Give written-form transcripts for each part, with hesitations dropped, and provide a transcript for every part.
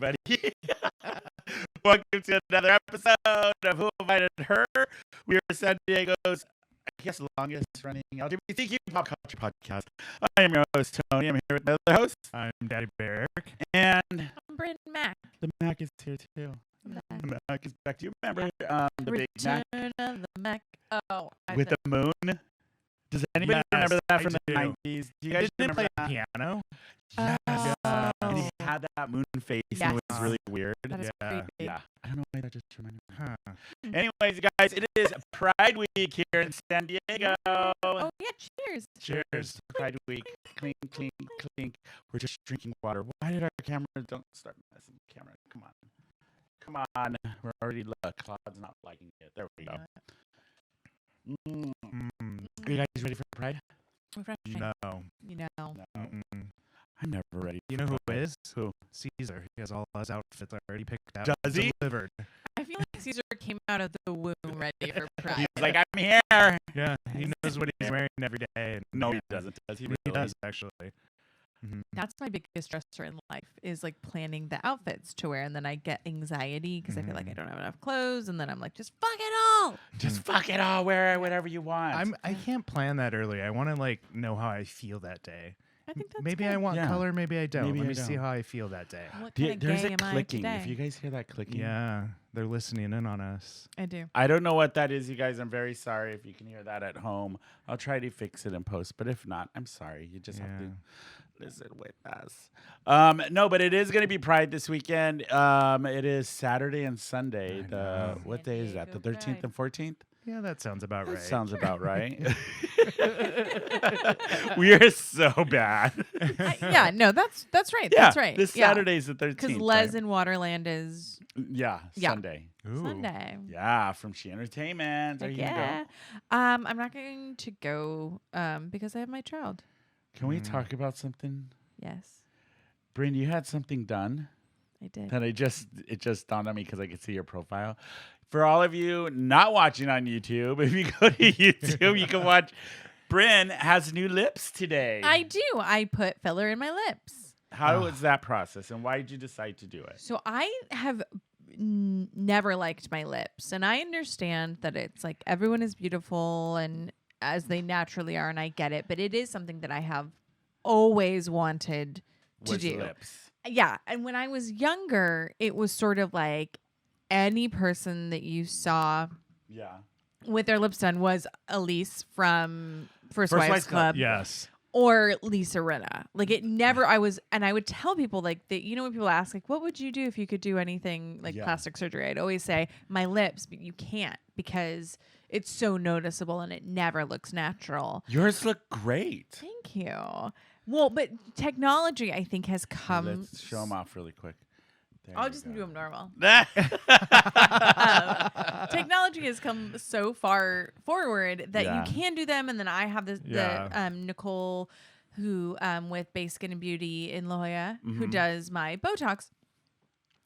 everybody. Welcome to another episode of Who Invited Her. We are San Diego's, I guess, longest running LGBTQ pop culture podcast. I am your host, Tony. I'm here with my other host. I'm Daddy Bear. And I'm Brynne Mac. the Mac is here, too. The Mac is back. Do you remember the Big Return Mac? of the Mac. Oh, With the moon? Does anybody remember that from the 90s? Do you guys Didn't remember play that? piano? Yes. Oh. And he had that moon face and Yes. it was really weird. That is creepy. Yeah. I don't know why that just reminded me. Huh. Anyways, guys, it is Pride Week here in San Diego. Oh, yeah, cheers. Cheers. Pride Week. Clink, clink, clink. We're just drinking water. Why did our camera don't start messing with the camera? Come on. Come on. We're already, look, Claude's not liking it. There we go. Are you guys ready for Pride? We're fine. No. You know. No. Mm-mm. I'm never ready. You for know who Pride. is? Who? Caesar. He has all his outfits already picked out. Does he? Delivered. I feel like Caesar came out of the womb ready for Pride. He's like, I'm here. Yeah, he knows what he's wearing every day. And No, he doesn't. Does he? He really? does, actually. Mhm. That's my biggest stressor in life is like planning the outfits to wear. And then I get anxiety because I feel like I don't have enough clothes. And then I'm like, just fuck it all. Just fuck it all. Wear whatever you want. I can't plan that early. I want to like know how I feel that day. I think that's Maybe good. I want Yeah. color, maybe I don't. Maybe Let I me see don't. how I feel that day. What Yeah, kind of there's gay a am I clicking. today? If you guys hear that clicking. Yeah, they're listening in on us. I do. I don't know what that is, you guys. I'm very sorry if you can hear that at home. I'll try to fix it in post, but if not, I'm sorry. You just have Yeah. to listen with us. No, but it is going to be Pride this weekend. It is Saturday and Sunday. I know. What day is that? The San 13th Diego and 14th? Yeah, that sounds about That right. sounds about right. We are so bad. Yeah, no, that's right. Yeah, That's right. This Saturday's the 13th. Because Les right? in Waterland is Yeah, Yeah. Sunday. Ooh. Sunday. Yeah, from She Entertainment. Are Heck you gonna yeah. go? I'm not going to go because I have my child. Can we talk about something? Yes, Brynne, you had something done I did. that it just dawned on me because I could see your profile. For all of you not watching on YouTube, if you go to YouTube, you can watch. Brynne has new lips today. I do. I put filler in my lips. How was that process, and why did you decide to do it? So I have never liked my lips, and I understand that it's like everyone is beautiful and as they naturally are, and I get it. But it is something that I have always wanted to Was do. lips. Yeah, and when I was younger, it was sort of like any person that you saw Yeah. with their lips done was Elise from First Wives Club. Yes. Or Lisa Rinna. Like it never, I would tell people like that, you know, when people ask like, what would you do if you could do anything like Yeah. plastic surgery? I'd always say my lips, but you can't because it's so noticeable and it never looks natural. Yours look great. Thank you. Well, but technology I think has come. Let's show them off really quick. There I'll you just go. do them normal. Technology has come so far forward that Yeah. you can do them, and then I have Yeah. the Nicole, who with Bay Skin and Beauty in La Jolla, who Mhm. does my Botox.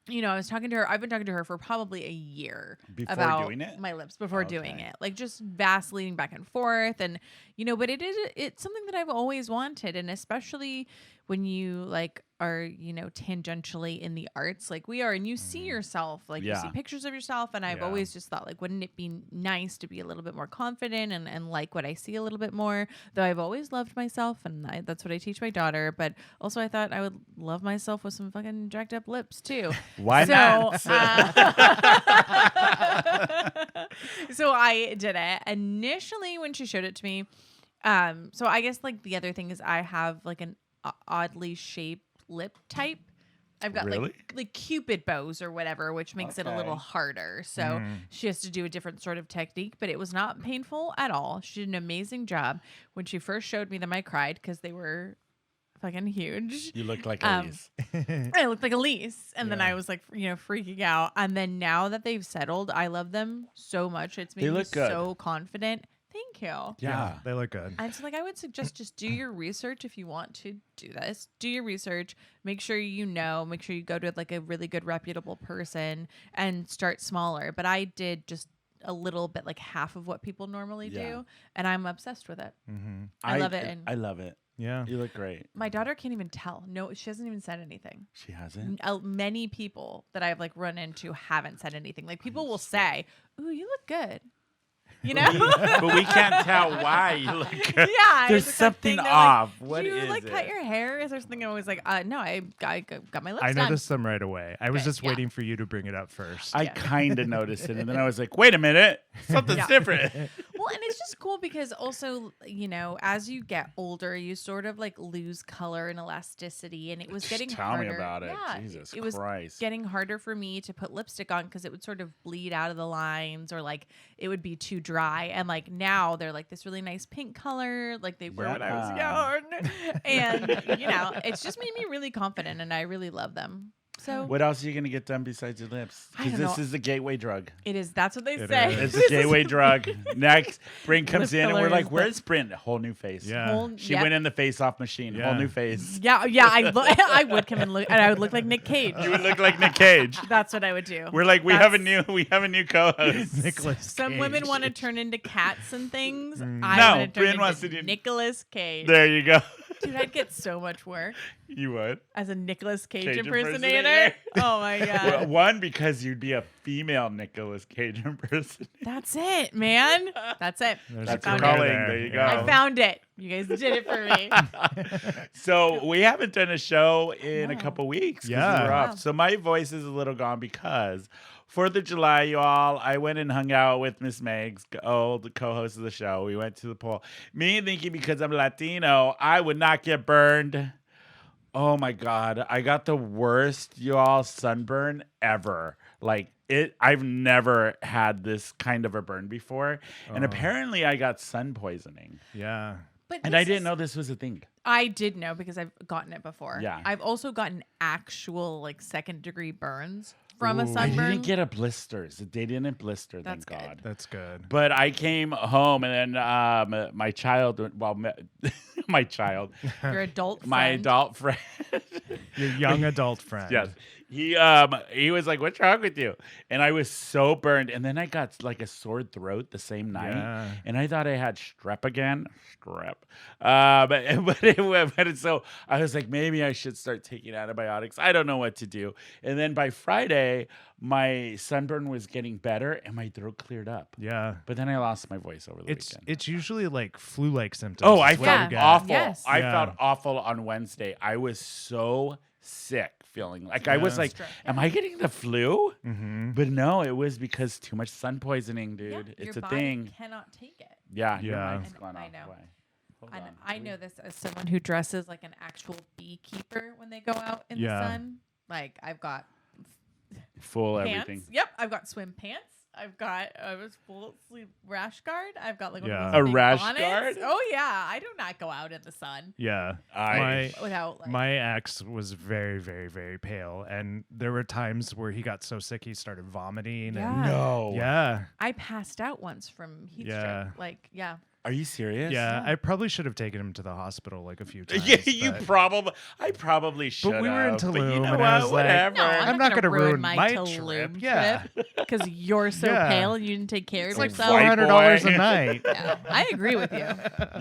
You know, I was talking to her. I've been talking to her for probably a year Before about doing it? my lips before doing Okay. it, like just vaseline back and forth, and you know. But it's something that I've always wanted, and especially when you like are tangentially in the arts like we are, and you see yourself like you see Yeah. pictures of yourself, and I've Yeah. always just thought like, wouldn't it be nice to be a little bit more confident and like what I see a little bit more? Though I've always loved myself, and that's what I teach my daughter. But also, I thought I would love myself with some fucking jacked up lips too. Why So, not? so I did it initially when she showed it to me. So I guess like the other thing is I have like an oddly shaped lip type. I've got Really? like Cupid bows or whatever, which makes it a little Okay. harder. So she has to do a different sort of technique, but it was not painful at all. She did an amazing job. When she first showed me them, I cried because they were fucking huge. You look like Um, Elise. I looked like Elise, and then Yeah. I was like, freaking out. And then now that they've settled, I love them so much. It's made They me look good. so confident. Thank you. Yeah. They look good. And so, like, I would suggest just do your research if you want to do this. Do your research. Make sure Make sure you go to like a really good, reputable person and start smaller. But I did just a little bit, like half of what people normally Yeah. do, and I'm obsessed with it. Mm-hmm. I love it. And I love it. Yeah. You look great. My daughter can't even tell. No, she hasn't even said anything. She hasn't. Many people that I've like run into haven't said anything. Like people will say, "Ooh, you look good." You know, But we can't tell why you look good. yeah, There's it's that thing something they're off. Like, What Did you is like it? cut your hair? Is there something? I was like, no, I got my lips I done. noticed them right away. I was Okay, just yeah. waiting for you to bring it up first. I kind of noticed it, and then I was like, "Wait a minute, something's Yeah. different." Well, and it's just cool because also, you know, as you get older, you sort of like lose color and elasticity, and it was getting Tell harder. me about it. Yeah, Jesus it was Christ. getting harder for me to put lipstick on because it would sort of bleed out of the lines, or like it would be too dry. And like now they're like this really nice pink color, like they were when I was young, and you know, it's just made me really confident, and I really love them. So What else are you gonna get done besides your lips? I Because don't this know. is the gateway drug. it is. That's what they It say. is. It's a gateway drug. Next, Brynne comes Lip in, and we're filler like, is "Where's Brynne?" A whole new face. Yeah. She went in the face-off machine. Whole Yeah. new face. Yeah, I would come and look, and I would look like Nick Cage. You would look like Nick Cage. That's what I would do. We're like, we have a That's- new co-host. Nicholas Some Cage. women want to turn into cats and things. I No, want to turn Brynne wants into to do- Nicolas Cage. There you go. Dude, I'd get so much work You would. as a Nicolas Cage, Cage impersonator. impersonator. Oh my god. Well, one, because you'd be a female Nicolas Cage impersonator. That's it, man. That's it. There's That's a your career calling. There you go. I found it. You guys did it for me. So we haven't done a show in a No. couple weeks. 'Cause Yeah. we were off. Wow. So my voice is a little gone because 4th of July, y'all, I went and hung out with Miss Megs, old co-host of the show. We went to the pool. Me thinking because I'm Latino, I would not get burned. Oh my God. I got the worst, y'all, sunburn ever. Like I've never had this kind of a burn before. And Oh. apparently I got sun poisoning. Yeah. But And this I didn't is- know this was a thing. I did know because I've gotten it before. Yeah. I've also gotten actual like 2nd-degree burns from a Ooh. I I sunburn. didn't get a blister. They didn't blister, That's thank good. God. That's good. But I came home and then my child, my child, Your adult my friend. adult friend, Your young adult friend. yes, he was like, "What's wrong with you?" And I was so burned. And then I got like a sore throat the same night, Yeah. and I thought I had strep again. But so I was like, maybe I should start taking antibiotics. I don't know what to do. And then by Friday, my sunburn was getting better and my throat cleared up. Yeah. But then I lost my voice over the It's weekend. usually like flu-like symptoms. Oh, I is what Yeah. you felt get. awful. Yes. I Yeah. felt awful on Wednesday. I was so sick feeling like I was Yeah. like, am I getting the flu? Mm-hmm. But no, it was because too much sun poisoning, Yeah, dude. your It's a body thing. cannot take it. Yeah, your Yeah. mic's And gone I off. know. Why? Hold And on. I know this as someone who dresses like an actual beekeeper when they go out in Yeah. the sun. Like I've got Full pants. everything. Yep, I've got swim pants. I've got a full sleeve rash guard. I've got like one Yeah. of those A big rash bonnets. guard? Oh yeah, I do not go out in the sun Yeah. I without like. My ex was very, very, very pale, and there were times where he got so sick he started vomiting. Yeah. no. And yeah, I passed out once from heat Yeah. stroke. Like yeah, Are you serious? yeah. Yeah. I probably should have taken him to the hospital like a few times. Yeah, you but probably. I probably should. we were in But you Tulum, know and what? I was like, Whatever. no, I'm not gonna gonna ruin my my Tulum trip. Yeah. because you're so Yeah. pale and you didn't take care It's of like yourself. White $400 boy. a night. Yeah, I agree with you.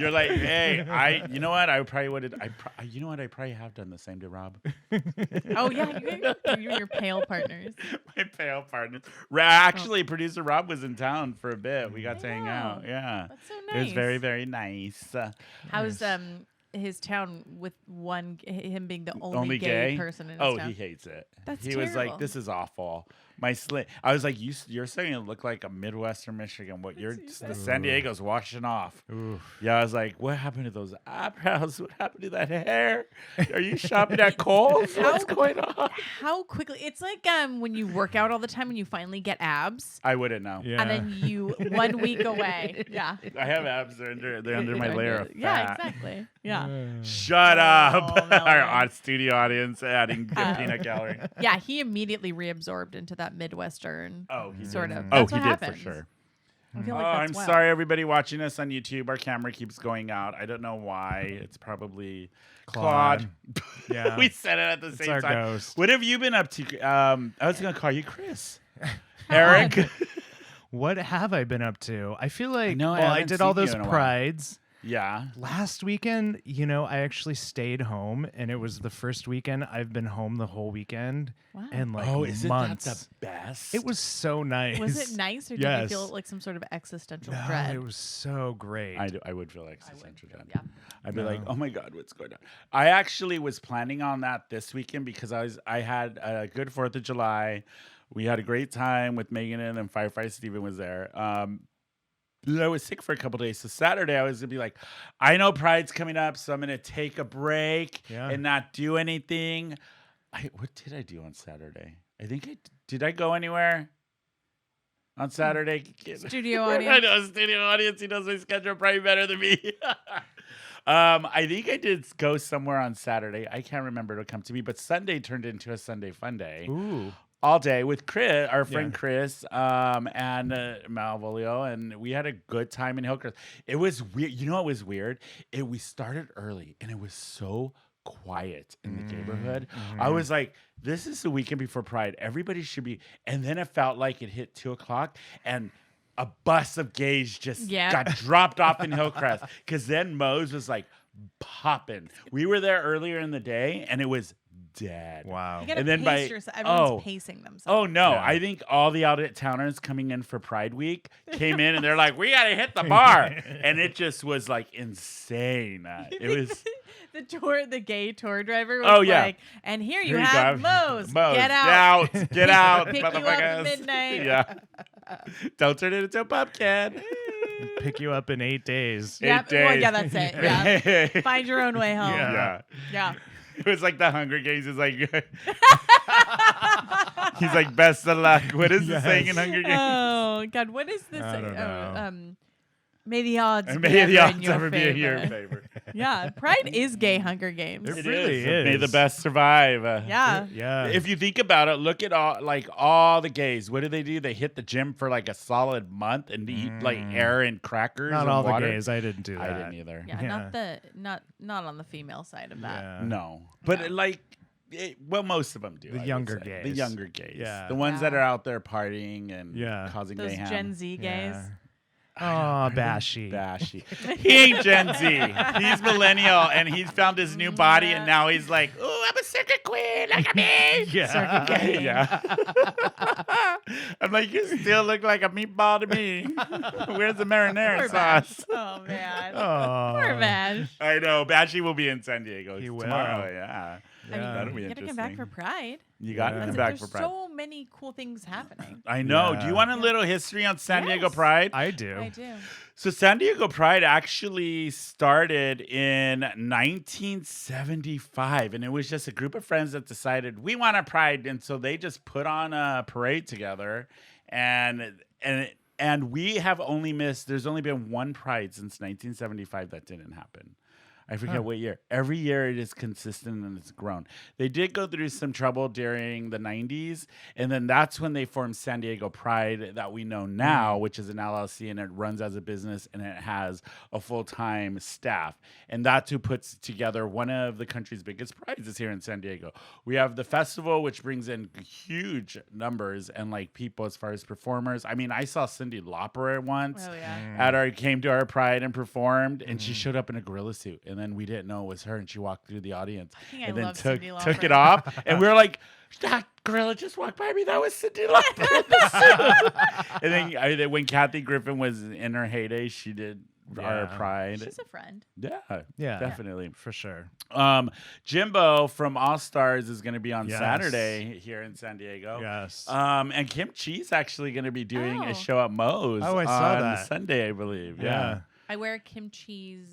You're like, hey, you know what? I probably would have. You know what? I probably have done the same to Rob. Oh yeah, you and your pale partners. My pale partner. Actually, producer Rob was in town for a bit. We got to hang know. out. Yeah, That's so it was nice. very, very nice. How's his town with him being the only, Only gay gay person in his Oh, town? he hates it. That's He was like, terrible. "This is awful." My slit. I was like, "You're starting to look like a Midwestern Michigan. What you're what you the said. San Diego's washing off." Oof. Yeah, I was like, "What happened to those eyebrows? What happened to that hair? Are you shopping at Kohl's? What's going on?" How quickly? It's like when you work out all the time and you finally get abs, I wouldn't know. Yeah. and then you 1 week away. Yeah. I have abs. They're under my layer of fat. Yeah, exactly. Yeah. Shut up. Oh, Melanie. Our studio audience adding peanut gallery. Yeah, he immediately reabsorbed into that Midwestern Oh, he sort did. of. Oh, That's he what did happens. for sure. I feel like Oh, that's I'm wild. sorry, everybody watching us on YouTube. Our camera keeps going out. I don't know why. It's probably Claude. Yeah. We said it at the It's same our time. ghost. What have you been up to? I was going to call you Chris. Erik. What have I been up to? I feel like know, I well, I haven't did all seen you those in a while. prides. Yeah. Last weekend, I actually stayed home, and it was the first weekend I've been home the whole weekend. Wow. And like Isn't months. that the best? It was so nice. Was it nice, or did you feel like some sort of existential No, dread? it was so great. I would feel like existential dread. Yeah. I'd be like, oh my God, what's going on? I actually was planning on that this weekend because I had a good 4th of July. We had a great time with Megan and Firefly Steven was there. I was sick for a couple days. So Saturday I was going to be like, I know Pride's coming up, so I'm going to take a break and not do anything. What did I do on Saturday? I think did I go anywhere? On Saturday, Studio audience. I know, studio audience. He knows my schedule probably better than me. I think I did go somewhere on Saturday. I can't remember. It'll come to me. But Sunday turned into a Sunday fun day. Ooh. All day with Chris, our friend Chris, and Malvolio, and we had a good time in Hillcrest. It was weird. You know what was weird? We started early, and it was so quiet in the neighborhood. I was like, this is the weekend before Pride. Everybody should be. And then it felt like it hit 2:00, and a bus of gays just got dropped off in Hillcrest. Because then Moe's was like popping. We were there earlier in the day, and it was dead. Wow. You gotta And then pace by yourself. Everyone's pacing themselves. Oh no! Yeah. I think all the out-of-towners coming in for Pride Week came in and they're like, "We gotta hit the bar," and it just was like insane. It was the gay tour driver was like, and here you have Moe's. Get out. Get out, Pick you up motherfuckers. at midnight. Yeah. Don't turn it into a pumpkin. Pick you up in 8 days. Yeah, 8 days. well, yeah, that's it. Yeah. Find your own way home. Yeah. It was like the Hunger Games. It's like he's like, best of luck. What is the saying in Hunger Games? Oh God, what is this? I don't know. May the odds May the odds ever be in your favor. Yeah, Pride is gay Hunger Games. It really is. May the best survive. Yeah. Yeah. If you think about it, look at all the gays. What do? They hit the gym for like a solid month and eat like air and crackers. Not and all water. the gays. I didn't do that. I didn't either. Yeah, not on the female side of that. Yeah. No, but most of them do. The I younger would say. gays. The younger gays. Yeah. The ones that are out there partying and causing Those mayhem. Gen Z gays. Yeah. Oh, Bashy. He ain't Gen Z. He's millennial, and he's found his new body, and now he's like, "Ooh, I'm a circuit queen. Look at me." Yeah. Circuit queen. Yeah. I'm like, you still look like a meatball to me. Where's the marinara Poor sauce? Bash. Oh man. Oh. Poor Bash. I know. Bashy will be in San Diego He will. tomorrow. Yeah. I mean, That'll be you gotta come interesting. back for Pride. You got to Yeah. come back There's for Pride. so many cool things happening. I know. Do Yeah. you want a little history on San Diego Yes. Pride? I do. I do. So San Diego Pride actually started in 1975, and it was just a group of friends that decided we want a Pride, and so they just put on a parade together, and we have only missed. There's only been one Pride since 1975 that didn't happen. I forget what year. Every year it is consistent and it's grown. They did go through some trouble during the 90s, and then that's when they formed San Diego Pride that we know now, which is an LLC, and it runs as a business, and it has a full-time staff. And that's who puts together one of the country's biggest prides here in San Diego. We have the festival, which brings in huge numbers and like people as far as performers. I mean, I saw Cyndi Lauper once Oh yeah. came to our Pride and performed, and she showed up in a gorilla suit, and then we didn't know it was her, and she walked through the audience think I and then love took Cyndi it Lauper. off, and we were like, that gorilla just walked by me. That was Cyndi Lauper in the suit. And then when Kathy Griffin was in her heyday, she did our Yeah. Pride. She's a friend. Yeah. Definitely. For sure. Jimbo from All Stars is going to be on Yes. Saturday here in San Diego. Yes. And Kim Chi's actually going to be doing a show at Moe's Oh, I saw on that. Sunday, I believe. Yeah. I wear Kim Chi's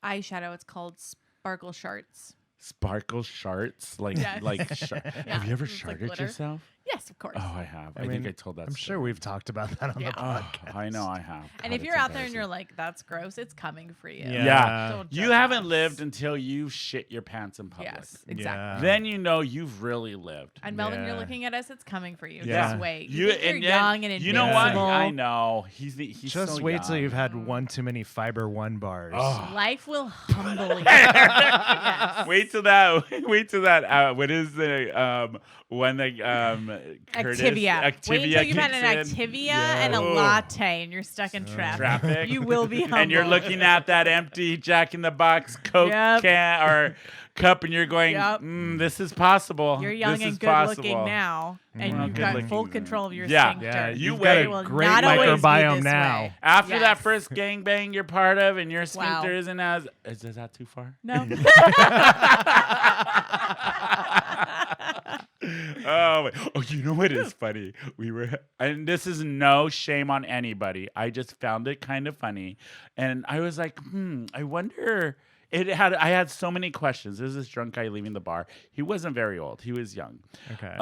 eyeshadow. It's called Sparkle Sharts. Sparkle sharts, like Yes. Have you ever It's like sharted glitter. yourself? Yes, of course. Oh, I have. I mean, think I told that. I'm sure story. we've talked about that on Yeah. the Oh, podcast. I know I have. And God, if it's you're out there and you're embarrassing. like, that's gross, it's coming for you. Yeah. Don't You judge haven't us. lived until you shit your pants in public. Yes, exactly. Yeah. Then you know you've really lived. And Melvin, you're Yeah. looking at us. It's coming for you. Yeah. Just wait. You You think you're and young and you know what? invincible. I know he's Just so wait till young. you've had one too many Fiber One bars. Oh. Life will humble you. Yes. Wait till that. What is the one that Curtis, Activia. Wait until you've had kicks an in. Activia and a Ooh. latte, and you're stuck in traffic. Traffic. You will be humbled. And you're looking at that empty Jack in the Box Coke Yep. can or cup, and you're going, Yep. this is possible. You're young this and is good possible. looking now, and Well, you've good got looking. full control of your Yeah. sphincter. Yeah, You you've wait. got It will a great not always be microbiome this now. way. After that Yes. first gangbang you're part of, and your sphincter Wow. isn't as is that too far? No. Oh, you know what is funny? We were, and this is no shame on anybody. I just found it kind of funny, and I was like, I wonder. I had so many questions. There's this drunk guy leaving the bar. He wasn't very old. He was young. Okay.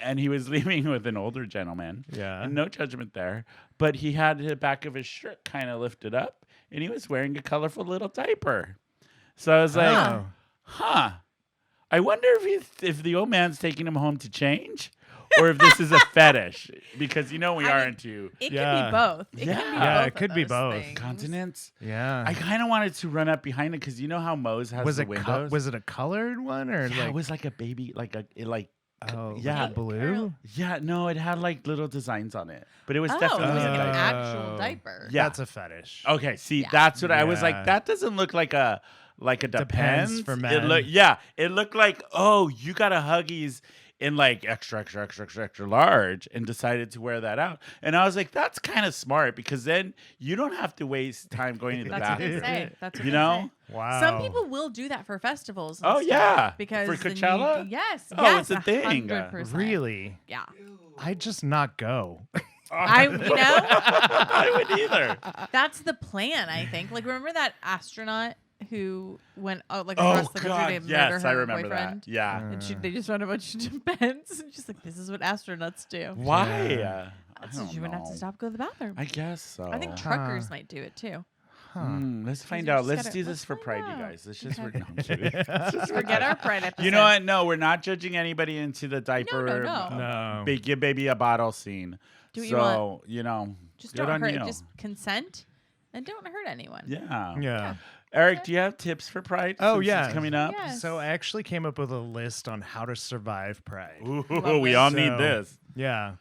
And he was leaving with an older gentleman. Yeah. And no judgment there, but he had the back of his shirt kind of lifted up, and he was wearing a colorful little diaper. So I was like, Oh. I wonder if the old man's taking him home to change, or if this is a fetish, because we I are mean, into It Yeah. can be both. It Yeah. can be Yeah, both it of could be those both. things. continents. Yeah. I kind of wanted to run up behind it because you know how Moe's has was the it windows. was it a colored one or yeah, like it was like a baby, oh yeah. like blue? yeah, no, it had like little designs on it, but it was Oh, definitely it was a like an diaper. actual diaper. Yeah. That's a fetish. Okay, see, Yeah. that's what I was like. Yeah. That doesn't look like a depends for It men. it looked like, oh, you got a Huggies in like extra large and decided to wear that out. And I was like, that's kind of smart because then you don't have to waste time going to the That's what they bathroom. say. That's what You they know? say. Wow. Some people will do that for festivals. and Oh, stuff yeah. because For then Coachella? yes. Oh, yes, it's a thing. 100%. Really? Yeah. I just not go. I I would either. that's the plan. I think. Like, remember that astronaut who went Oh across the country God, to murder yes, her I remember boyfriend? that. Yeah. And they just run a bunch of events. And she's like, this is what astronauts do. Why? Yeah. I So don't you wouldn't have know. to stop, go to the bathroom. I guess so. I think Huh. truckers might do it too. Let's find you out. just Let's gotta- do let's this for find Pride, you out. guys. Let's just Okay. no, I'm kidding. Forget our Pride episode. You know what? No, we're not judging anybody into the diaper. no. No. Give baby a bottle scene. Do what you so, want. you know, Just good don't on hurt. you. Just consent and don't hurt anyone. Yeah. Yeah. Eric, do you have tips for Pride? Oh, since yeah. It's coming up. Yes. So I actually came up with a list on how to survive Pride. Ooh, Love we it. all So- need this. Yeah.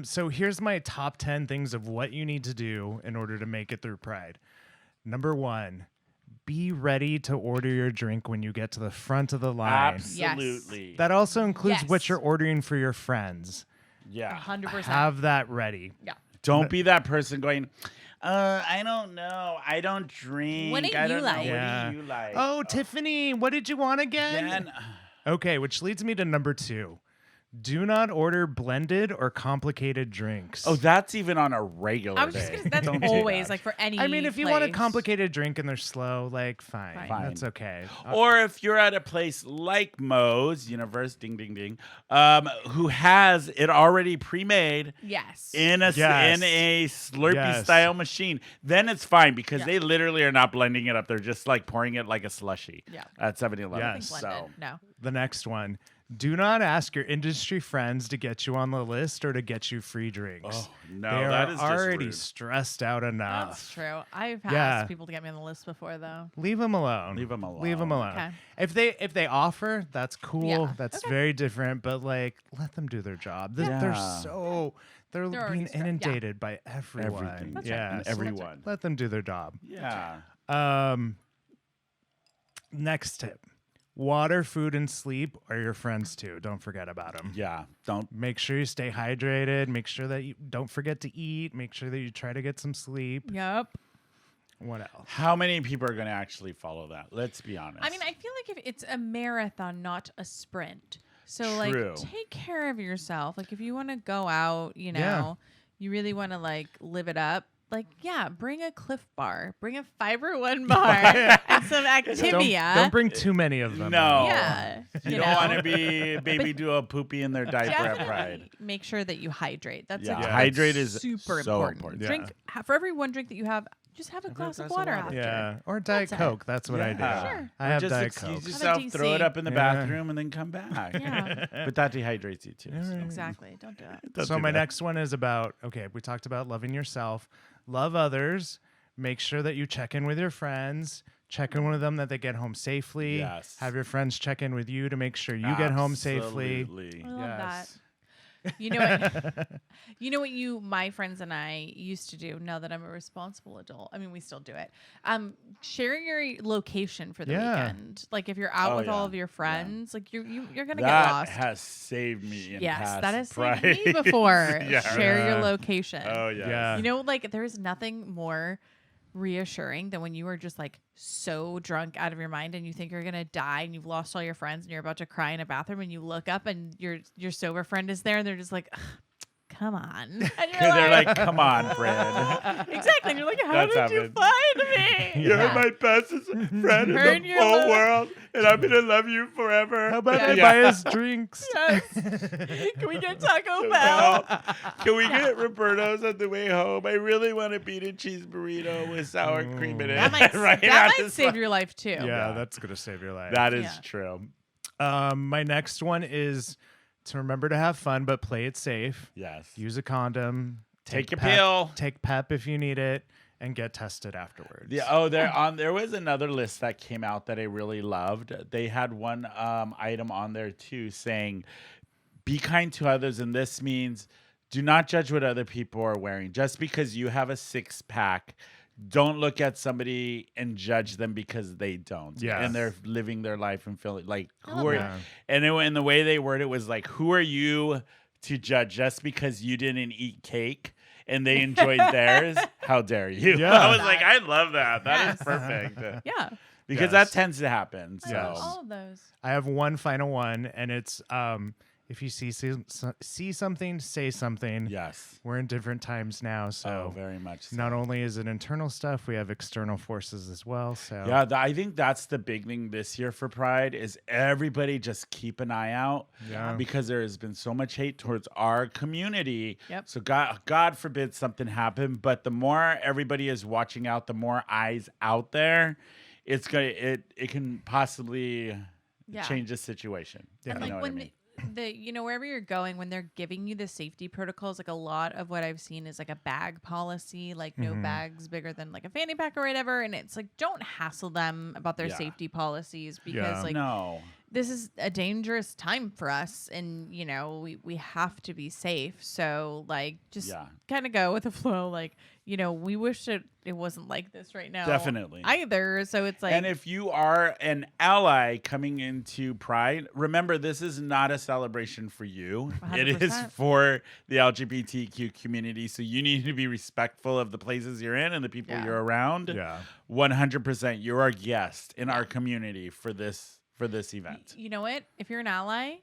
So here's my top 10 things of what you need to do in order to make it through Pride. Number 1, be ready to order your drink when you get to the front of the line. Absolutely. That also includes what Yes. you're ordering for your friends. Yeah. 100%. Have that ready. Yeah. Don't be that person going, I don't know. I don't drink. What do I you don't like? Know. Yeah. What do you like? Oh, Tiffany, what did you want again? Jen, Okay, which leads me to number 2. Do not order blended or complicated drinks. oh, that's even on a regular I was just day. gonna. That's Don't do always that. like for any. I mean, if you want a place. complicated drink and they're slow, like, fine. Fine. That's okay. Or if you're at a place like Moe's Universe, ding ding ding, who has it already pre-made Yes. in a Yes. in a Slurpee Yes. style machine, then it's fine because Yeah. they literally are not blending it up. They're just like pouring it like a slushy Yeah. at 7-Eleven. Yes. Nothing So blended. No. The next one. Do not ask your industry friends to get you on the list or to get you free drinks. oh no, they that are is just already rude. stressed out enough. That's true. I've Yeah. asked people to get me on the list before, though. Leave them alone. Leave 'em alone. Leave them alone. Okay. If they offer, that's cool. Yeah. That's Okay. very different. But like, let them do their job. They're Yeah. they're already being stressed. Yeah. inundated by everyone. Everything. That's right. Yeah, And so everyone. let them do their job. Yeah. Next tip: water, food, and sleep are your friends too. Don't forget about them. Yeah. Don't. Make sure you stay hydrated. Make sure that you don't forget to eat. Make sure that you try to get some sleep. Yep. What else? How many people are going to actually follow that? Let's be honest. I mean, I feel like if it's a marathon, not a sprint. So True. like, take care of yourself. Like, if you want to go out, you know, Yeah. you really want to like live it up. Like, yeah, bring a Cliff Bar, bring a Fiber One bar, and some Activia. Don't bring too many of them. No. Yeah, you know? don't want to be baby do a poopy in their diaper at Definitely Pride. make sure that you hydrate. That's Yeah, like, hydrate that's is super so important. important. Yeah. Drink for every one drink that you have, just have a glass of water after. Yeah, or Diet That's it. Coke. That's what I do. Yeah. Sure. I Or have just Diet excuse Coke. yourself, Have a throw it DC. up in the Yeah. bathroom, and then come back. Yeah, But that dehydrates you too. so. exactly. Don't do it. Don't So do my that. next one is about, okay, we talked about loving yourself, love others, make sure that you check in with your friends, check in with them that they get home safely. Yes. Have your friends check in with you to make sure you get home safely. Absolutely. I love that. You know what? You know what my friends and I used to do now that I'm a responsible adult. I mean, we still do it. Share your location for the weekend. Like if you're out with all of your friends, like you're gonna get lost. That has saved me in Yes, past that has Pride. saved me before. Yeah. Share your location. Oh yeah. Yeah. You know, like there's nothing more reassuring than when you are just like so drunk out of your mind and you think you're gonna die and you've lost all your friends and you're about to cry in a bathroom and you look up and your sober friend is there and they're just like, come on. And They're like, come on, Brynne. exactly. And you're like, how That's did you happened. find me? You're my bestest friend Heard in the your whole love. world, and I'm gonna love you forever. How about Yeah. they buy us drinks? Yes. Can we get Taco Bell? Can we get Roberto's on the way home? I really want a bean and cheese burrito with sour cream in it. That might, Right that on might the save spot. your life too. Yeah, that's gonna save your life. That is Yeah. true. My next one is to remember to have fun, but play it safe. Yes. Use a condom. Take your PEP, pill. Take PEP if you need it, and get tested afterwards. Yeah. There was another list that came out that I really loved. They had one item on there too saying, "Be kind to others," and this means do not judge what other people are wearing. Just because you have a 6-pack, don't look at somebody and judge them because they don't. Yes. And they're living their life and feeling like I who love are that. and the way they word it was like, who are you to judge just because you didn't eat cake and they enjoyed theirs? How dare you? Yeah. I was like, I love that. That is perfect. Yeah. Because Yes. that tends to happen. So Yes. All of those. I have one final one, and it's if you see something, say something. yes. We're in different times now, so very much so. not only is it internal stuff, we have external forces as well. So Yeah, I think that's the big thing this year for Pride is everybody just keep an eye out. Yeah. Because there has been so much hate towards our community. Yep. So God forbid something happen, but the more everybody is watching out, the more eyes out there, it can possibly Yeah. change the situation. Yeah. And You like know what I when mean? wherever you're going, when they're giving you the safety protocols, like a lot of what I've seen is like a bag policy, like no bags bigger than like a fanny pack or whatever. And it's like, don't hassle them about their Yeah. safety policies because Yeah. like No. this is a dangerous time for us and you know we have to be safe, so like just Yeah. kind of go with the flow, like you know we wish it wasn't like this right now Definitely. either, so it's like And if you are an ally coming into Pride, remember this is not a celebration for you. It is 100%. for the LGBTQ community. So you need to be respectful of the places you're in and the people Yeah. you're around. yeah. 100%. You're our guest in our community for this event. you know what, if you're an ally,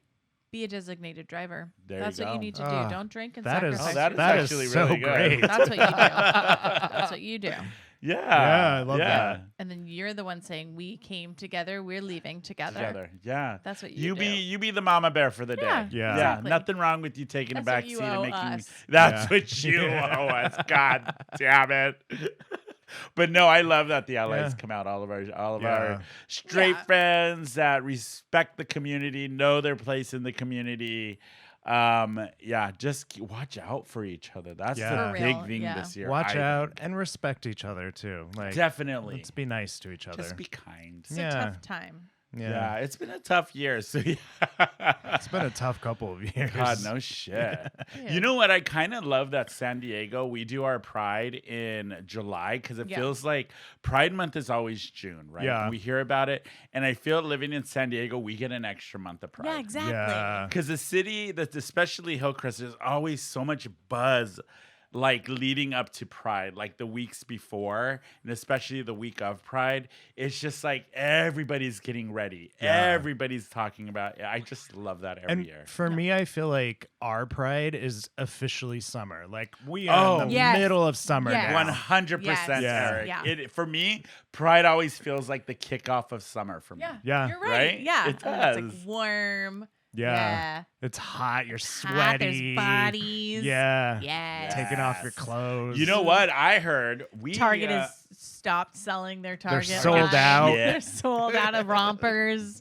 be a designated driver. There That's you what go. you need to Ah, do. Don't drink and that is- sacrifice that is that yourself. actually so really good. great. That's what you do. That's what you do. Yeah. Yeah, I love that. And then you're the one saying we came together, we're leaving together. Together. Yeah. That's what you do. You be the mama bear for the Yeah, day. Yeah. exactly. Nothing wrong with you taking That's a what back you seat and owe making us. that's Yeah. what you owe us. God damn it. But no, I love that the allies Yeah. come out, all of our Yeah. straight Yeah. friends that respect the community, know their place in the community. Just watch out for each other. That's Yeah. the For big real, thing yeah. this year. Watch I out think. and respect each other too. Like Definitely. let's be nice to each other. Just be kind. It's Yeah. a tough time. Yeah. It's been a tough year. So yeah. It's been a tough couple of years. God, no shit. Yeah. You know what? I kind of love that San Diego, we do our Pride in July because it Yeah. feels like Pride Month is always June, right? Yeah. And we hear about it. And I feel living in San Diego, we get an extra month of Pride. Yeah, exactly. Yeah. Because the city, especially Hillcrest, there's always so much buzz like leading up to Pride, like the weeks before, and especially the week of Pride. It's just like everybody's getting ready. Yeah. Everybody's talking about it. I just love that every And year. for me, I feel like our Pride is officially summer. Like we Oh. are in the Yes. middle of summer Yes. now. 100%, Yes. Erik. Yeah. For me, Pride always feels like the kickoff of summer for me. Yeah. Yeah. You're right. Right? Yeah. It And it's does. like warm. Yeah. It's hot. You're Hot, there's sweaty. bodies. Yeah. Yes. Taking off your Yes. clothes. You know what? I heard Target has stopped selling their Target. sold line. out. Yeah. They're sold out of rompers.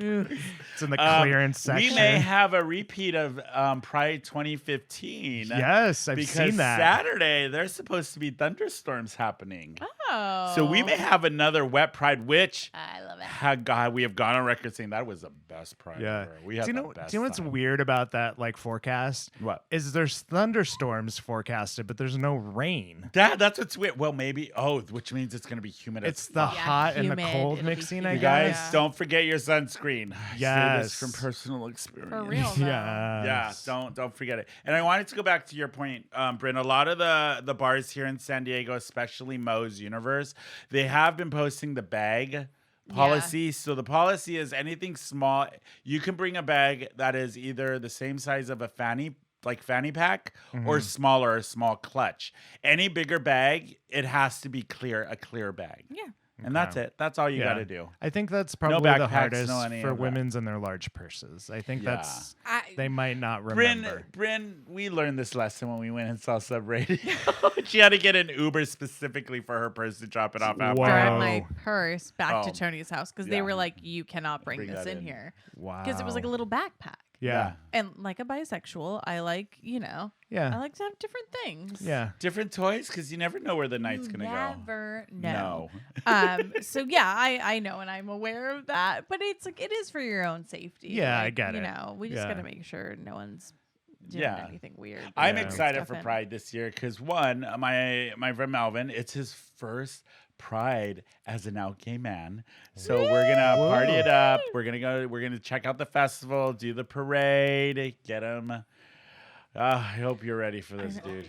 Ooh. It's in the clearance section. We may have a repeat of Pride 2015. Yes, I've because seen that. Saturday there's supposed to be thunderstorms happening. Oh. So we may have another wet pride, which I love it. God, we have gone on record saying that was the best pride ever. We had do the best you know what's time. weird about that like forecast? What? Is there's thunderstorms forecasted, but there's no rain. That's what's weird. Well, maybe. Oh, which means it's going to be humid. It's as the fuck. hot and the humid. cold It'll be mixing, I humid. You guys, guess. don't forget your sunscreen. I say Yes. this from personal experience. For real, though. Yeah, don't forget it. And I wanted to go back to your point, Brynne. A lot of the bars here in San Diego, especially Moe's Universe, they have been posting the bag policy. So the policy is anything small, you can bring a bag that is either the same size of a fanny pack or smaller, a small clutch. Any bigger bag, it has to be a clear bag. Yeah. And that's it. That's all you got to Yeah. do. I think that's probably the backpacks, hardest no any for of that. women's and their large purses. I think Yeah. they might not remember. Brynne, we learned this lesson when we went and saw Sub Radio. She had to get an Uber specifically for her purse to drop it off at. Wow. Drive my purse back to Oh. Tony's house because Yeah. they were like, you cannot bring this that in in. here. Wow. Because it was like a little backpack. Yeah. And like a bisexual, I like, I Yeah. like to have different things. Yeah. Different toys because you never know where the night's going to go. Never know. No. So yeah, I know and I'm aware of that, but it's like it is for your own safety. Yeah, I Like, get it. We just Yeah. gotta make sure no one's doing Yeah. anything weird. I'm Yeah. excited for Stuff in. Pride this year because one, my friend Melvin, it's his first Pride as an out gay man. So we're gonna party it up. We're gonna check out the festival, do the parade, get him. I hope you're ready for this, dude.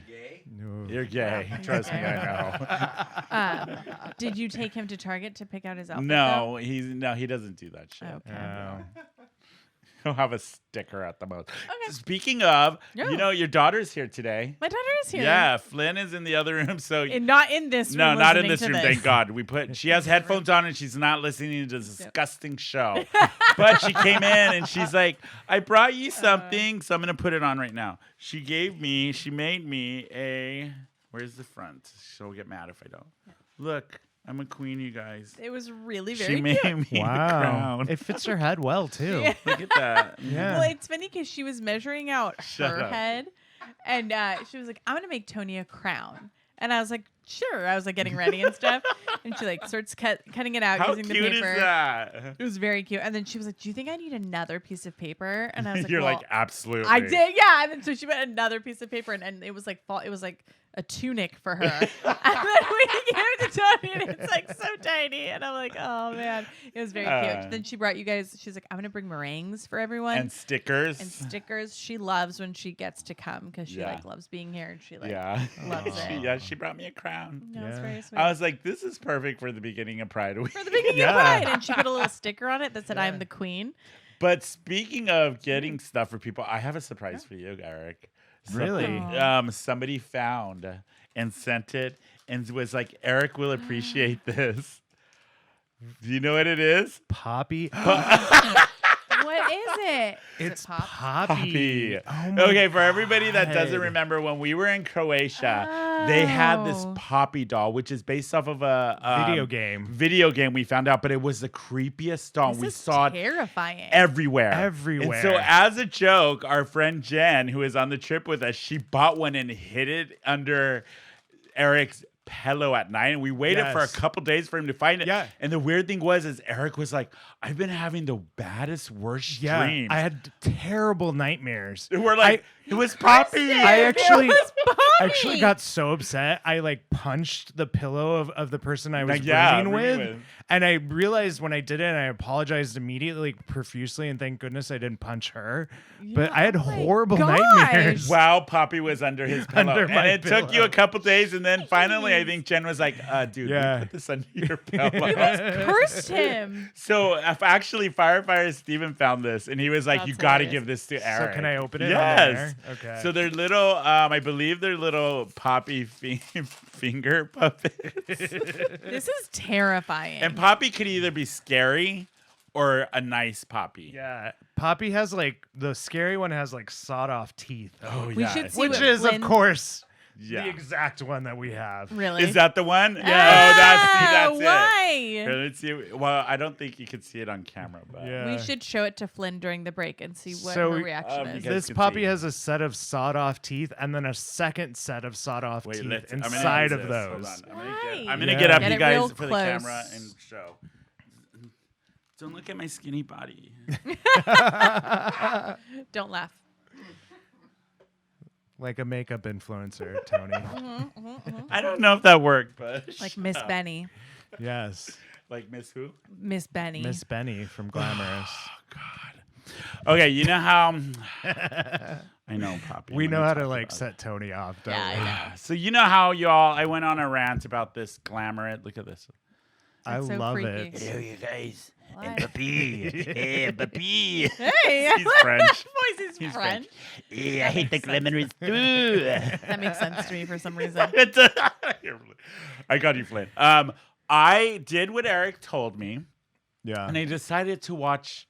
You're gay. Trust me, I know. Did you take him to Target to pick out his outfit? No, he doesn't do that shit. though? Okay. He'll have a sticker at the most. Speaking of, Yeah. your daughter's here today. My daughter is here. Yeah, Flynn is in the other room. So And not in this room. no, not in listening this to room. Thank God. She has headphones on and she's not listening to this disgusting show. But she came in and she's like, "I brought you something, so I'm gonna put it on right now." She made me a. Where's the front? She'll get mad if I don't. Look, I'm a queen, you guys. It was really very She made cute. me a Wow. crown. It fits her head well too. Yeah. Look at that. Yeah. Well, it's funny because she was measuring out Shut her up. head, and she was like, "I'm gonna make Tony a crown," and I was like, "Sure." I was like getting ready and stuff, and she like starts cutting it out How using the cute paper. is that? It was very cute. And then she was like, "Do you think I need another piece of paper?" And I was like, You're well, like, absolutely. I did, yeah. And then so she put another piece of paper, and it was like it was like a tunic for her. And then we gave it to Tony, and it's like so tiny. And I'm like, oh man, it was very cute. Then she brought you guys. She's like, I'm gonna bring meringues for everyone And stickers. and stickers. She loves when she gets to come because she Yeah. like loves being here, and she like yeah. loves it. She brought me a crown. No, it's Yeah. very sweet. I was like, this is perfect for the beginning of Pride Week. for the beginning Yeah. of Pride, and she put a little sticker on it that said, "I'm the queen." But speaking of getting stuff for people, I have a surprise for you, Erik. Really? Somebody found and sent it and was like, Erik will appreciate this. Do you know what it is? Poppy. What is it? Is It's it pop? Poppy. Poppy. Oh my Okay, for everybody that doesn't God. remember, when we were in Croatia, they had this Oh. Poppy doll, which is based off of a Video game. we found out, but it was the creepiest doll. This We is saw it terrifying. everywhere. Everywhere. And so as a joke, our friend Jen, who is on the trip with us, she bought one and hid it under Erik's pillow at night, and we waited for a Yes. couple days for him to find it. Yeah. And the weird thing was Erik was like, I've been having the worst Yeah, dreams. I had terrible nightmares. We're like, it was Poppy. I actually It was Poppy. actually got so upset. I like punched the pillow of the person I was Like, yeah, rooming with. rooming with. And I realized when I did it, and I apologized immediately, profusely, and thank goodness I didn't punch her. But I had oh my horrible gosh. nightmares. Wow, Poppy was under his pillow. Under and my it took you pillow. a couple days, and then finally I think Jen was like, dude, Yeah. we put this under your pillow. Cursed him. So actually, firefighter Steven found this, and he was like, That's "You got to hilarious. give this to Erik." So can I open it? on Yes. there? Okay. So they're little, I believe they're little Poppy finger puppets. This is terrifying. And Poppy could either be scary or a nice Poppy. yeah, Poppy has like the scary one has like sawed off teeth. Oh We yeah. should see Which what is, Flynn- of course, Yeah. The exact one that we have. Really? Is that the one? Yeah. Ah, Oh, that's why? it. Here, let's see. Well, I don't think you can see it on camera, but Yeah. We should show it to Flynn during the break and see what So, her reaction you is. guys This can puppy see. has a set of sawed-off teeth and then a second set of sawed-off Wait, teeth I'm gonna inside use of this. Hold those. on. Right. I'm gonna Yeah. get up Get you it real guys for the camera close. and show. Don't look at my skinny body. Don't laugh. Like a makeup influencer, Tony. I don't know if that worked, but Like Miss Benny. Yes. like Miss who? Miss Benny. Miss Benny from Glamorous. Okay, you know how I know, Poppy. We when know you how to talk like about set Tony off, don't Yeah, we? I know. So you know how y'all I went on a rant about this glamour. Look at this. I That's so love freaky. it. Hello, you guys. What? Papi. Hey, Papi. Hey, He's French. voice is He's French. Yeah, I hate the glamorous too. That makes sense to me for some reason. I got you, Flynn. I did what Erik told me, Yeah. and I decided to watch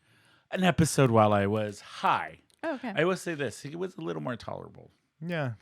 an episode while I was high. Oh, okay. I will say this: it was a little more tolerable. Yeah.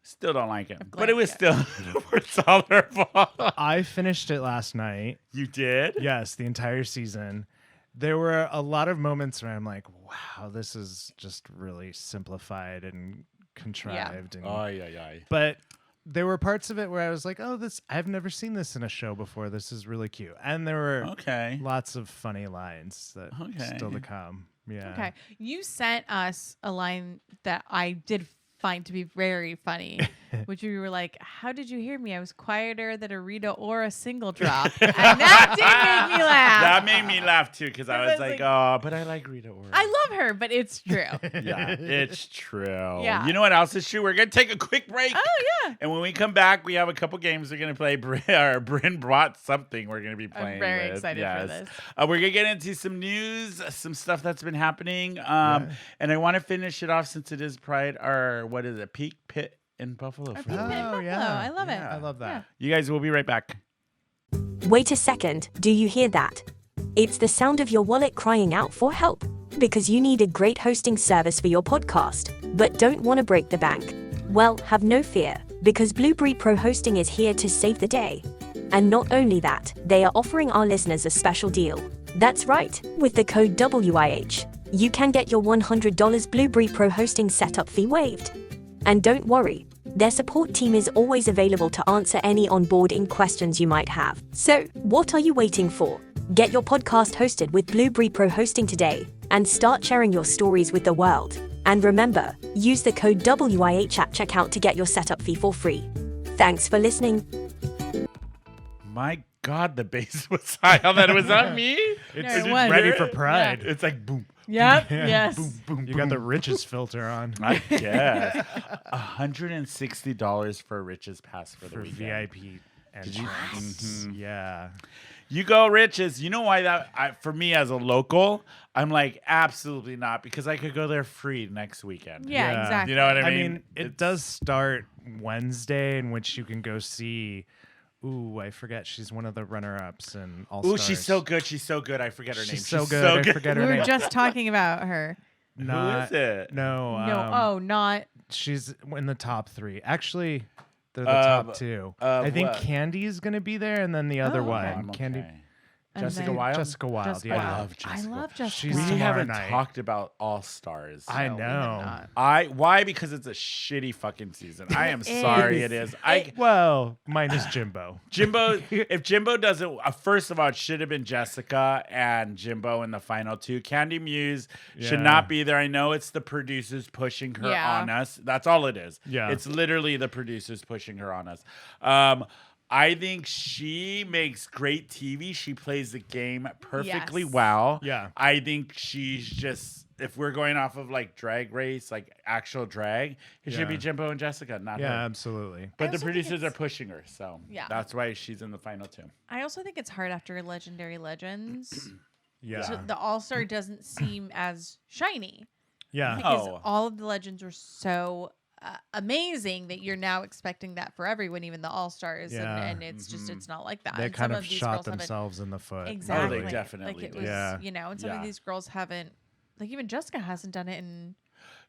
Still don't like it, glad but it you was got still more tolerable. I finished it last night. You did? Yes, the entire season. There were a lot of moments where I'm like, wow, this is just really simplified and contrived. And, Oh yeah. but there were parts of it where I was like, oh, I've never seen this in a show before. This is really cute. And there were Okay. lots of funny lines that Okay. still to come. Yeah. Okay. You sent us a line that I did find to be very funny, which you were like, how did you hear me? I was quieter than a Rita or a single drop. And that did make me laugh. That made me laugh too because I I was was like, like- oh, but I like Rita Ora. I love her, but it's true. Yeah, it's true. Yeah. You know what else is true? We're gonna take a quick break. Oh, yeah. And when we come back, we have a couple games we're gonna play. Brynne brought something we're gonna be playing. I'm very with. excited for this. We're gonna get into some news, some stuff that's been happening. And I want to finish it off since it is Pride. Our what is it? Peak Pit in Buffalo. Our for Peak the- Pit in Buffalo. I love it. I love that. You guys will be right back. Wait a second, do you hear that? It's the sound of your wallet crying out for help. Because you need a great hosting service for your podcast, but don't want to break the bank. Well, have no fear, because Blueberry Pro Hosting is here to save the day. And not only that, they are offering our listeners a special deal. That's right, with the code WIH, you can get your $100 Blueberry Pro Hosting setup fee waived. And don't worry, their support team is always available to answer any onboarding questions you might have. So, what are you waiting for? Get your podcast hosted with Blueberry Pro Hosting today and start sharing your stories with the world. And remember, use the code WIH at checkout to get your setup fee for free. Thanks for listening. My God, the bass was high. I thought it was on me. It's it was. ready hear for it? Pride. It's like boom. Yep. Yeah. Yes. Boom, You got the richest filter on I guess $160 for a Riches pass for the for weekend. VIP entrance. Yeah. You go Riches. You know why for me as a local, I'm like absolutely not because I could go there free next weekend. Yeah, Yeah. exactly. You know what I I mean? mean, it does start Wednesday, in which you can go see. Ooh, I forget. She's one of the runner-ups and all. Ooh, she's so good. She's so good. I forget her name. She's so good. I forget We her were name. just talking about her. Who is it? No. No, not. She's in the top 3. Actually, they're the Of- top 2. of I think what? Candy's gonna be there, and then the other Oh, okay. one, Candy. Okay. And Jessica then- Wilde. Jessica Wilde. Jessica yeah. Wilde. I love Jessica. I love Jessica. She's We Wilde. tomorrow haven't night. talked about All Stars. I No, we have know. not. Why? Because it's a shitty fucking season. I am It sorry is. it is. Well, minus Jimbo. Jimbo, if Jimbo doesn't, first of all, it should have been Jessica and Jimbo in the final 2. Candy Muse should Yeah. not be there. I know it's the producers pushing her Yeah. on us. That's all it is. Yeah. It's literally the producers pushing her on us. I think she makes great TV. She plays the game perfectly Yes. well. Yeah. I think she's just, if we're going off of like drag race, like actual drag, it should be Yeah. Jimbo and Jessica, not Yeah, her. absolutely. But I the also think producers are it's- pushing her, so Yeah. that's why she's in the final 2. I also think it's hard after Legendary Legends. Yeah. So the All Star doesn't seem as shiny Yeah. because Oh. all of the legends were so amazing that you're now expecting that for everyone, even the All Stars, Yeah. and it's just it's not like that. They And kind some of these shot girls haven't- themselves in the foot. Exactly. really. definitely like it did. was, Yeah. and some of Yeah. these girls haven't. Like even Jessica hasn't done it in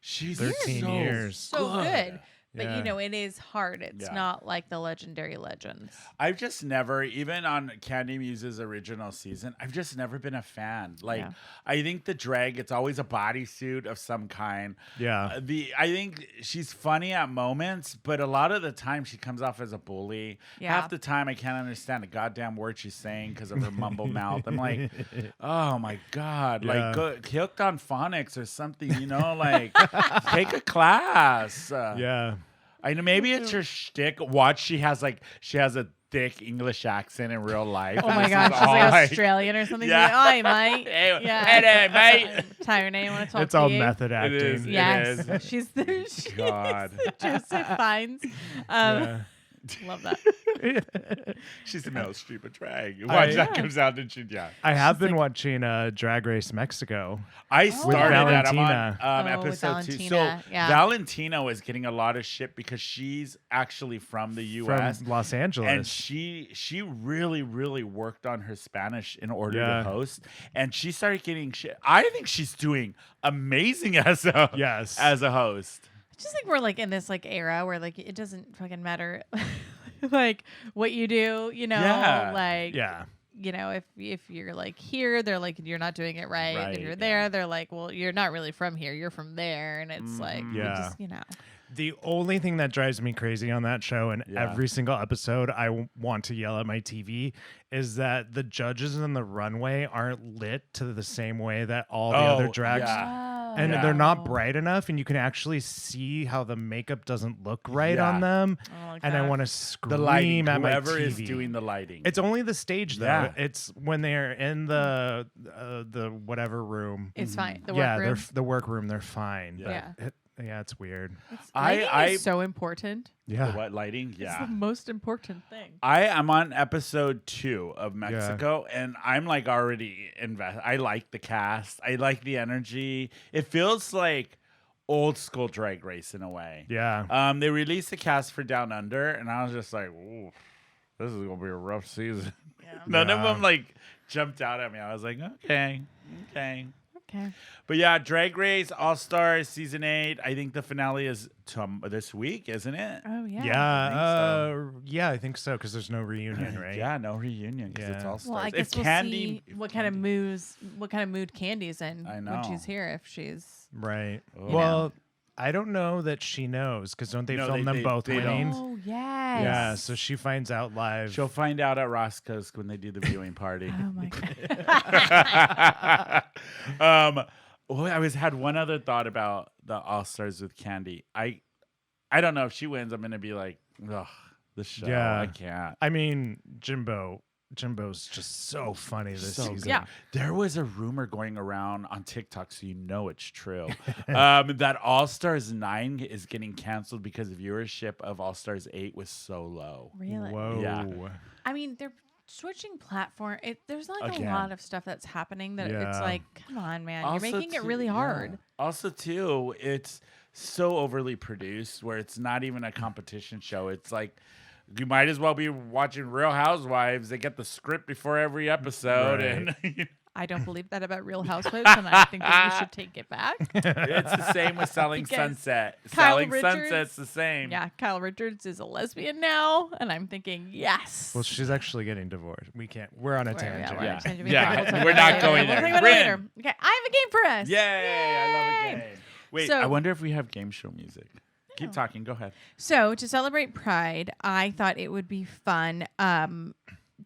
She's 13 so years. so good. But it is hard. It's not like the legendary legends. I've just never, even on Candy Muse's original season, I've just never been a fan. Like, I think the drag, it's always a bodysuit of some kind. Yeah. I think she's funny at moments, but a lot of the time she comes off as a bully. Yeah. Half the time I can't understand a goddamn word she's saying because of her mumble mouth. I'm like, oh my God. Yeah. Like, go, hooked on phonics or something, like, take a class. Yeah. I know maybe it's her shtick. Watch, she has a thick English accent in real life. Oh my God, she's like Australian or something. Yeah. Like, hi, mate. Hey, Yeah. hey, mate. Tyrone, I want to talk It's to all you. method acting. It is. Yes, It is. she's the God. Joseph Fiennes. Yeah. Love that. She's the Meryl Streep of drag. Watch that comes out and I have been watching Drag Race Mexico. I started that. I'm Valentina. on with episode 2. So Valentina, yeah. Valentina was getting a lot of shit because she's actually from the U.S. From Los Angeles. And she really, really worked on her Spanish in order Yeah. to host. And she started getting shit. I think she's doing amazing as a host. I just think we're like in this like era where like it doesn't fucking matter like what you do, Yeah. like Yeah. if you're like here, they're like you're not doing it right. Right, If you're yeah. there, they're like, well, you're not really from here, you're from there, and it's like we Yeah. just, The only thing that drives me crazy on that show, and Yeah. every single episode I want to yell at my TV, is that the judges in the runway aren't lit to the same way that all the other drags. Yeah. And Yeah. they're not bright enough, and you can actually see how the makeup doesn't look right Yeah. on them. I don't like And I that. want to The scream lighting. at my Whoever TV. is doing the lighting. It's only the stage though. Yeah. It's when they're in the whatever room. It's fine. The yeah, workroom. the workroom. They're fine. Yeah. But it's weird. Lighting I is so important. Yeah. The what lighting? It's Yeah. the most important thing. I am on episode 2 of Mexico, and I'm like already invested. I like the cast. I like the energy. It feels like old school Drag Race in a way. Yeah. They released the cast for Down Under, and I was just like, ooh, this is gonna be a rough season. Yeah. None of Yeah. them like jumped out at me. I was like, okay. Okay. But yeah, Drag Race All Stars season 8. I think the finale is this week, isn't it? Oh yeah. Yeah. I think so because there's no reunion, right? Yeah, no reunion because it's Yeah. All Stars. Well, I guess we'll see what kind of mood Candy's in I when know. she's here. If she's Right. Oh. Well, I don't know that she knows because don't they No, film them both they winning? don't. oh yes. Yeah. So she finds out live. She'll find out at Roscoe's when they do the viewing party. Oh my god. Well, I had one other thought about the All Stars with Candy. I don't know if she wins. I'm gonna be like, ugh, the show. Yeah. I can't. I mean, Jimbo's just so funny this So season. Yeah. There was a rumor going around on TikTok, so you know it's true, that All Stars 9 is getting canceled because viewership of All Stars 8 was so low. Really? Whoa. Yeah. I mean, they're switching platform. There's like Again. a lot of stuff that's happening that it's Yeah. like, come on, man, Also, you're making it too- really yeah. hard. Also, too, it's so overly produced where it's not even a competition show. It's like you might as well be watching Real Housewives. They get the script before every episode, Right. and I don't believe that about Real Housewives, and I think that you should take it back. it's the same with Selling Because Sunset. Kyle Selling Richards- Sunset's the same. Yeah, Kyle Richards is a lesbian now, and I'm thinking, yes. Well, she's actually getting divorced. We're on a We're- tangent. we're on a Yeah. tangent. Yeah, We'll talk we're about not it later. going We'll there. talk about it later. Brynne. Okay, I have a game for us. Yay! I love a Yay. game. Wait, So- I wonder if we have game show music. Keep talking. Go ahead. So to celebrate Pride, I thought it would be fun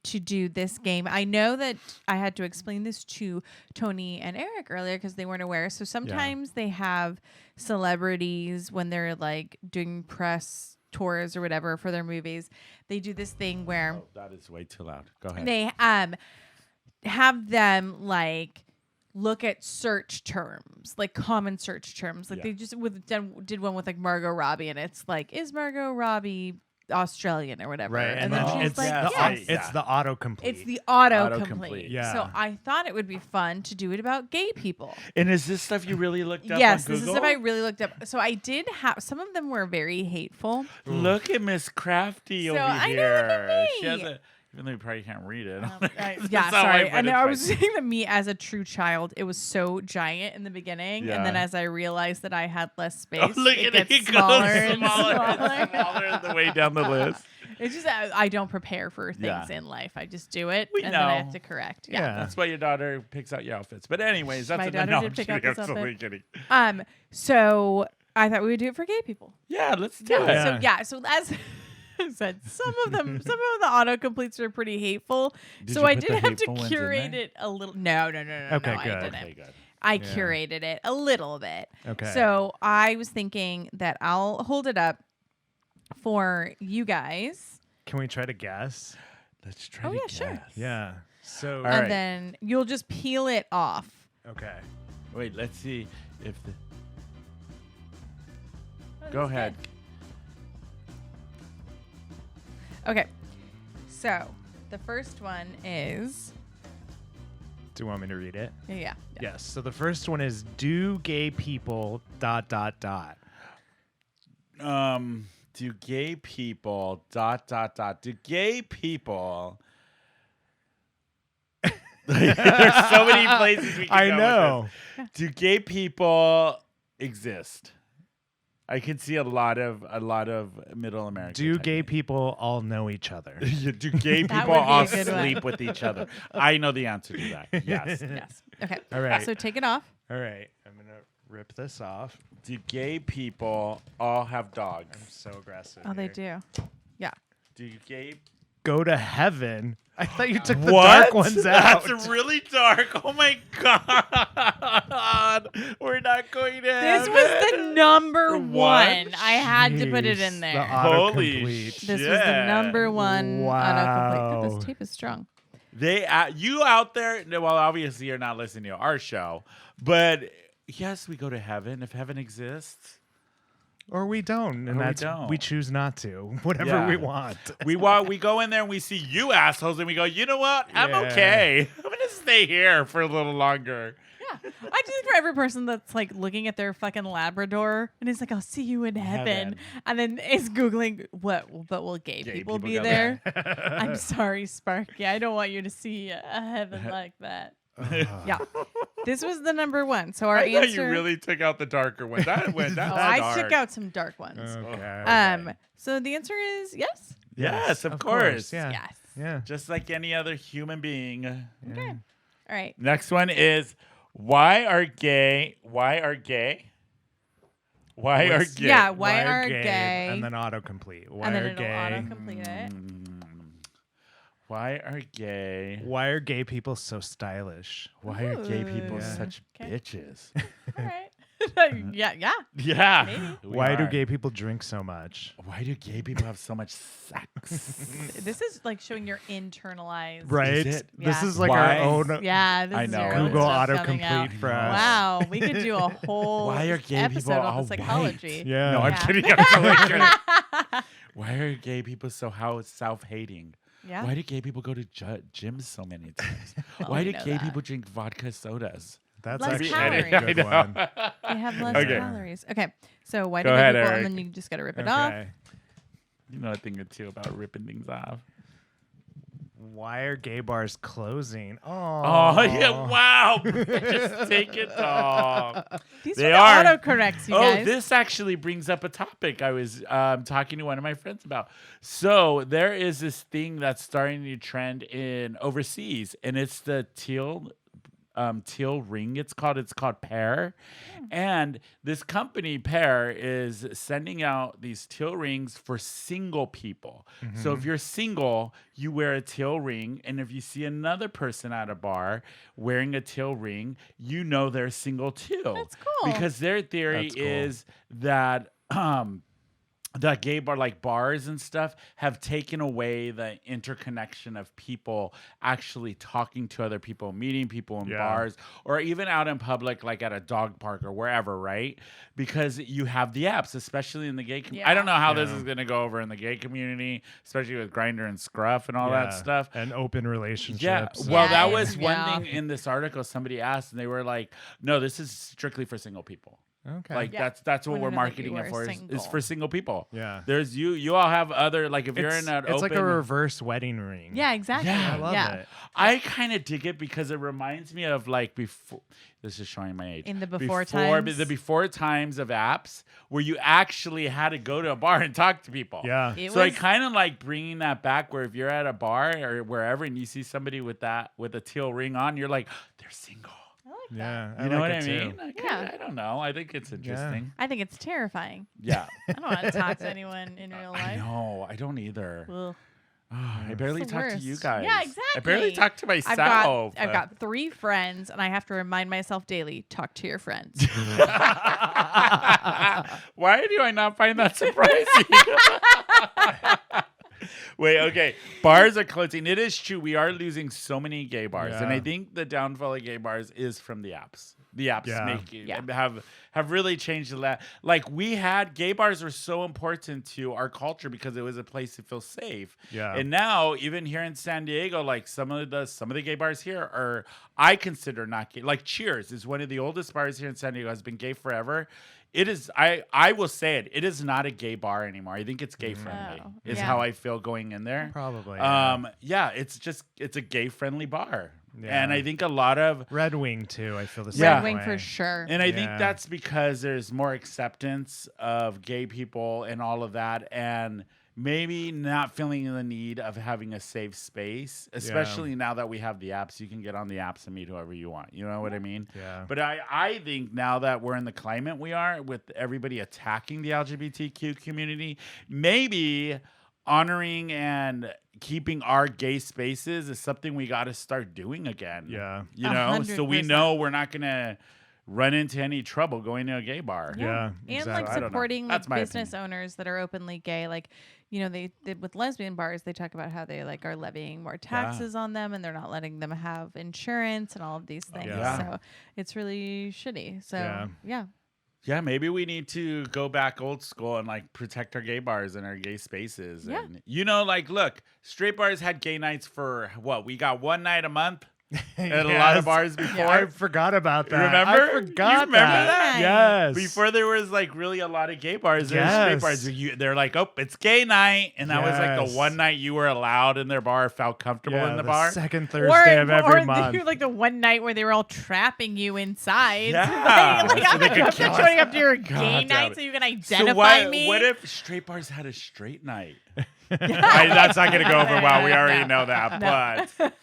to do this game. I know that I had to explain this to Tony and Erik earlier because they weren't aware. So sometimes they have celebrities when they're like doing press tours or whatever for their movies. They do this thing where Oh, that is way too loud. Go ahead. they have them like look at search terms, like common search terms. Like Yeah. they just did one with like Margot Robbie, and it's like, is Margot Robbie Australian or whatever? Right. And And then then she's it's, like, the, yes. it's the autocomplete. It's the autocomplete. Autocomplete. Yeah. So I thought it would be fun to do it about gay people. And is this stuff you really looked up Yes, on this Google? is stuff I really looked up. So I did have some of them were very hateful. Look at Miss Crafty So over I know, here. look at She has me. a Even though you probably can't read it. Yeah, It's not sorry. white, but And it's I fine. was saying that me as a true child, it was so giant in the beginning, and then Yeah. as I realized that I had less space, Oh, look it at gets it smaller goes and smaller smaller. and smaller the way down the list. It's just I don't prepare for things Yeah. in life. I just do it, We and then I have know. to correct. Yeah. That's why your daughter picks out your outfits. But anyways, that's My no, daughter no, did I'm pick kidding, out this I'm totally outfit. kidding. So I thought we would do it for gay people. Yeah, let's do Yeah. it. So as I said, some of the autocompletes are pretty hateful. Did so you I put did the have to hateful ones in curate there? it a little. No. Okay, I good. didn't. Okay, good. I Yeah. curated it a little bit. Okay. So I was thinking that I'll hold it up for you guys. Can we try to guess? Let's try Oh, to yeah, sure. guess. Yeah. So All and right. then you'll just peel it off. okay. Wait, let's see if the. Oh, Go that's ahead. good. Okay. So the first one is. Do you want me to read it? Yeah. Yes. So the first one is do gay people ... Do gay people ... Do gay people? There's so many places we can I go know. with this. Do gay people exist? I can see a lot of middle America. Do type gay names. people all know each other? Do gay That people would be a all good one. sleep with each other? I know the answer to that. Yes. Yes. Okay. All right. So take it off. All right. I'm going to rip this off. Do gay people all have dogs? I'm so aggressive. Oh, they here. do. Yeah. Do gay Go to heaven. I thought you took the what? dark ones out. That's really dark. Oh my god. We're not going to This heaven. was the number What? one. I had to put it Jeez, in the there. Holy autocomplete. shit. This was the number one autocomplete. God, Wow. this tape is strong. They you out there, well, obviously you're not listening to our show, but yes, we go to heaven if heaven exists. Or we don't, and Or we that's don't. we choose not to. Whatever Yeah. we want. We go in there and we see you assholes and we go, you know what? I'm Yeah. okay. I'm gonna stay here for a little longer. Yeah. I do think for every person that's like looking at their fucking Labrador and is like, I'll see you in heaven. Heaven. And then is Googling, but will gay people be go there? I'm sorry, Sparky. I don't want you to see a heaven like that. Yeah. This was the number one. So our I thought answer. you really took out the darker one. That went Oh, that's I dark. took out some dark ones. Okay. So the answer is yes. Yes, of course. Yeah. Yes. Yeah. Just like any other human being. Okay. All right. Next one is why are gay? Why are gay? Yeah. Why are gay? And then autocomplete. Why and then are it'll gay? autocomplete it. Why are gay? Why are gay people so stylish? Why are gay people Ooh. such Okay. bitches? All right. Yeah. Yeah. Maybe. we Why do are. gay people drink so much? Why do gay people have so much sex? This is like showing your internalized. Right? it? This Yeah. is like Why? our own Yeah. This I is know. your own Google stuff coming out. autocomplete for us. Wow. We could do a whole Why are gay episode people on all the psychology. white? Yeah. No, I'm Yeah. kidding. I'm totally kidding. Why are gay people so self-hating? Yeah. Why do gay people go to gyms so many times? Well, Why we do know gay that. people drink vodka sodas? That's Less actually calories. a good I know. one. They have less Okay. calories. Okay. So why Go do gay ahead, people? Erik. And then you just got to rip it off. Okay. You know a thing or two about ripping things off. Why are gay bars closing? Oh, yeah. Wow. Just take it off. These They are the are. autocorrects, you Oh, guys. this actually brings up a topic I was talking to one of my friends about. So there is this thing that's starting to trend in overseas, and it's the teal ring. It's called Pear, and this company Pear is sending out these teal rings for single people. So if you're single, you wear a teal ring, and if you see another person at a bar wearing a teal ring, you know they're single too. That's cool. Because their theory That's cool. is that that gay bar, like bars and stuff, have taken away the interconnection of people actually talking to other people, meeting people in Yeah. bars, or even out in public, like at a dog park or wherever, right? Because you have the apps, especially in the gay community. I don't know how this Yeah. is going to go over in the gay community, especially with Grindr and Scruff and all Yeah. that stuff. And open relationships. Yeah, well, that Yeah, was one yeah. thing in this article somebody asked, and they were like, "No, this is strictly for single people." Okay. Like Yeah. that's what When we're I know that marketing you it are for is single. for single people. Yeah. There's you all have other like if you're in an It's open like a reverse wedding ring. Yeah, exactly. Yeah. I love yeah. it. I kind of dig it because it reminds me of like before. This is showing my age. In the before times? the before times of apps where you actually had to go to a bar and talk to people. Yeah. It So I was- kind of like bringing that back. Where if you're at a bar or wherever and you see somebody with a teal ring on, you're like, they're single. I like that. Yeah. You know like what I it mean? too. Yeah. I don't know. I think it's interesting. I think it's terrifying. Yeah. I don't want to talk to anyone in real I life. know. I don't either. Ugh. I barely It's the talk to you worst. guys. Yeah, I barely exactly. talk to myself. I've got 3 friends, and I have to remind myself daily: talk to your friends. Why do I not find that surprising? Wait, okay. Bars are closing. It is true. We are losing so many gay bars. And Yeah. I think the downfall of gay bars is from the apps. The apps Yeah. have really changed like we had gay bars were so important to our culture because it was a place to feel safe. Yeah. And now even here in San Diego, like some of the gay bars here are I consider not gay. Like Cheers is one of the oldest bars here in San Diego, has been gay forever. It is I will say it is not a gay bar anymore. I think it's gay friendly. Oh, Is yeah. how I feel going in there. Probably. It's a gay friendly bar. Yeah. And I think a lot of Red Wing too. I feel the same Yeah. Red Wing way. for sure. and I think Yeah. that's because there's more acceptance of gay people and all of that, and maybe not feeling the need of having a safe space, especially now that we have the apps. You can get on the apps and meet whoever you want. You know what I mean? Yeah. But I think now that we're in the climate we are, with everybody attacking the LGBTQ community, maybe honoring and keeping our gay spaces is something we got to start doing again. Yeah. You know, so we 100%. know we're not going to run into any trouble going to a gay bar. Yeah. And exactly. like I don't know. supporting That's like my business opinion. owners that are openly gay, like they with lesbian bars, they talk about how they like are levying more taxes on them, and they're not letting them have insurance and all of these things. Yeah. So it's really shitty. So Yeah. Yeah, maybe we need to go back old school and like protect our gay bars and our gay spaces. Yeah. And like, look, straight bars had gay nights for what? We got one night a month at a lot of Yes. bars before. I forgot about that. Remember? I forgot You remember that? Yes. Before there was like really a lot of gay bars, there were Yes. straight bars. They're like, oh, it's gay night, and that was like Yes. the one night you were allowed in their bar, felt comfortable in the bar. Second Thursday of every month. like the one night where they were all trapping you inside. Yeah. like, So I'm they not could I'm kill not us. showing up to your God gay damn night it. so you can So identify me. what if straight bars had a straight night? That's not going to go over well. We already know that. But,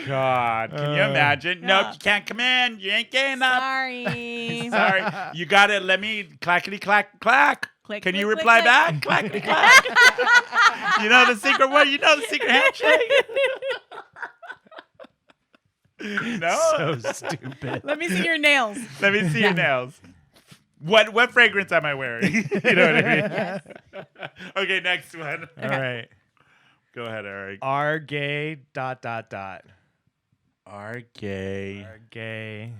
God, can you imagine? Yeah. Nope, you can't come in. You ain't gay enough. Sorry. Sorry. You got to let me clackety clack clack. Click, Can click, you click, reply click. back? Clackety clack. You know the secret word? You know the secret handshake? No. So stupid. Let me see your nails. Let me see your nails. What fragrance am I wearing? You know what I mean? Yes. Okay, next one. All right. Go ahead, Erik. Are gay ... Are gay. Are gay.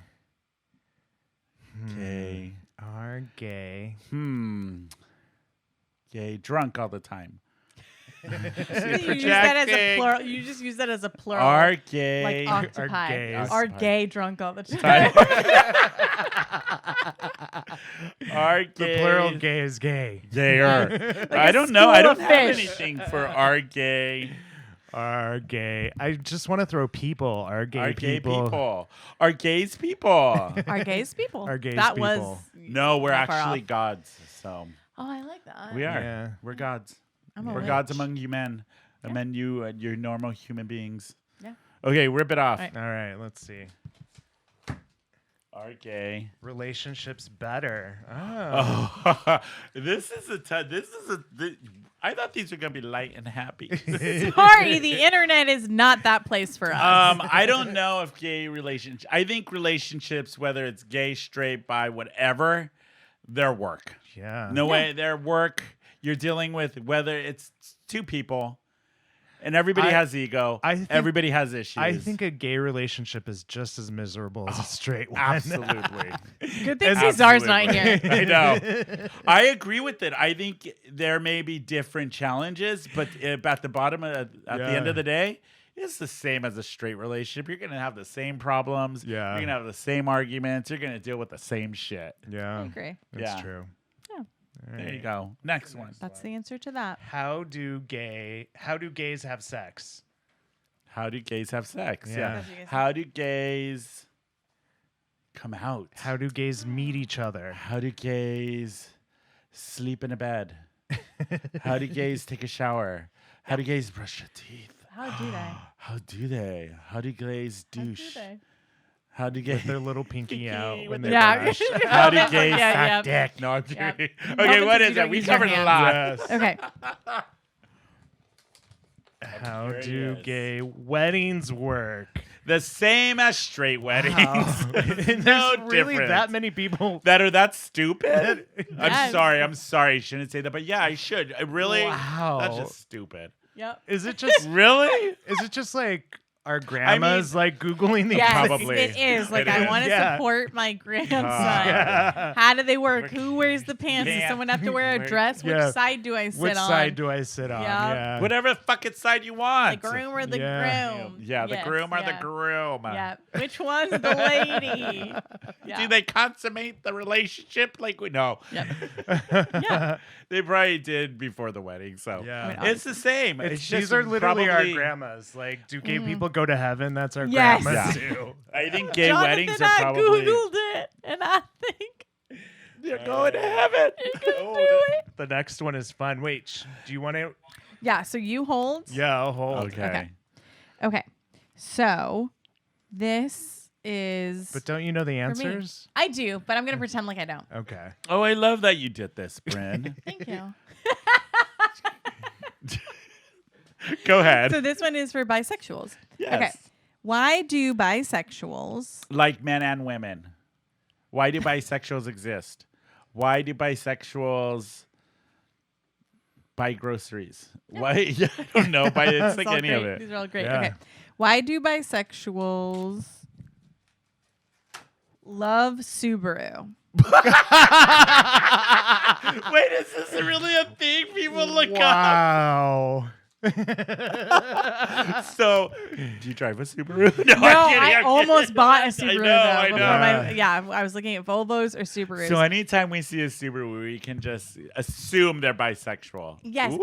Gay. Are gay. Gay. Drunk all the time. You use that as a Projecting. plural. You just use that as a plural. Are gay. like octopi. gays. Are gay drunk all the time. Are The gay. plural gay is gay. Gayer. Like I a don't know. I school don't of have fish. anything for are gay. Are gay. I just want to throw people. Are gay Are gay people. people. Are gays people. Are gays people? Are gays that people. was No, we're not far actually off. gods. So Oh, I like that. we are. Yeah. We're gods. I'm a We're witch. gods among you men. Among you and your normal human beings. Yeah. Okay, rip it off. All right. All right, let's see. Are gay. Relationships better. Oh. Oh, this is I thought these were gonna be light and happy. Sorry, the internet is not that place for us. I don't know if gay relationship. I think relationships, whether it's gay, straight, bi, whatever, they're work. Yeah. No way, they're work. You're dealing with whether it's two people, and everybody has ego. I think- Everybody has issues. I think a gay relationship is just as miserable as a straight one. absolutely. Good thing Cesar's not here. I know. I agree with it. I think there may be different challenges, but at the bottom, at the end of the day, It's the same as a straight relationship. You're going to have the same problems. Yeah. You're going to have the same arguments. You're going to deal with the same shit. Yeah. I agree. That's Yeah. true. Yeah. All There you right. go. Next one. That's the answer to that. How do gays have sex? How do gays have sex? Yeah. How do gays come out? How do gays meet each other? How do gays sleep in a bed? How do gays take a shower? How do gays brush their teeth? How do they? How do they? How do gays How do douche? they? How do With gays? their little pinky out when they Yeah. brush. How do gays Yeah, suck yeah. dick? No, I'm Yep. kidding. No, Okay, what because is you that? don't We use your covered a hands. lot. Yes. Okay. How curious. do gay weddings work? The same as straight weddings. There's No really difference. that many people. That are that stupid? Yes. I'm sorry. I shouldn't say that, but yeah, I should. Really? Wow. That's just stupid. Yep. Is it just Really? like our grandmas like Googling the Yes, Probably. it is. Like, It I is. want to Yeah. support my grandson. Yeah. How do they work? Who wears the pants? Does Yeah. someone have to wear a dress? Which Yeah. side do I sit Which on? side do I sit on? Yeah. Yeah. Whatever fucking side you The want. groom or the Yeah. groom? Yeah, the Yes, groom or yeah. the groom. Yeah. Which one's the lady? Yeah. Do they consummate the relationship? Like we know. Yep. Yeah. They probably did before the wedding, so Yeah. I mean, it's the same. It's These just are literally probably, our grandmas. Like, do gay people go to heaven? That's our Yes. grandmas Yeah. too. I think gay Jonathan, weddings are I probably Googled it, and I think they're going to heaven. you can Oh, do it. The next one is fun. Wait, do you want to? Yeah. So you hold. Yeah, I'll hold. Okay. Okay. So this is. But don't you know the for me. answers? I do, but I'm gonna pretend like I don't. Okay. Oh, I love that you did this, Brynne. Thank you. Go ahead. So this one is for bisexuals. Yes. Okay. Why do bisexuals? Like men and women. Why do bisexuals exist? Why do bisexuals buy groceries? Why? Yeah, I don't know. But it's like all any of great. it. These are all great. Yeah. Okay. Why do bisexuals love Subaru? Wait, is this really a thing people look up? Wow. So, do you drive a Subaru? No, No, I almost bought a Subaru. I though, know. before I was looking at Volvos or Subarus. So anytime we see a Subaru, we can just assume they're bisexual. Yes, Ooh, or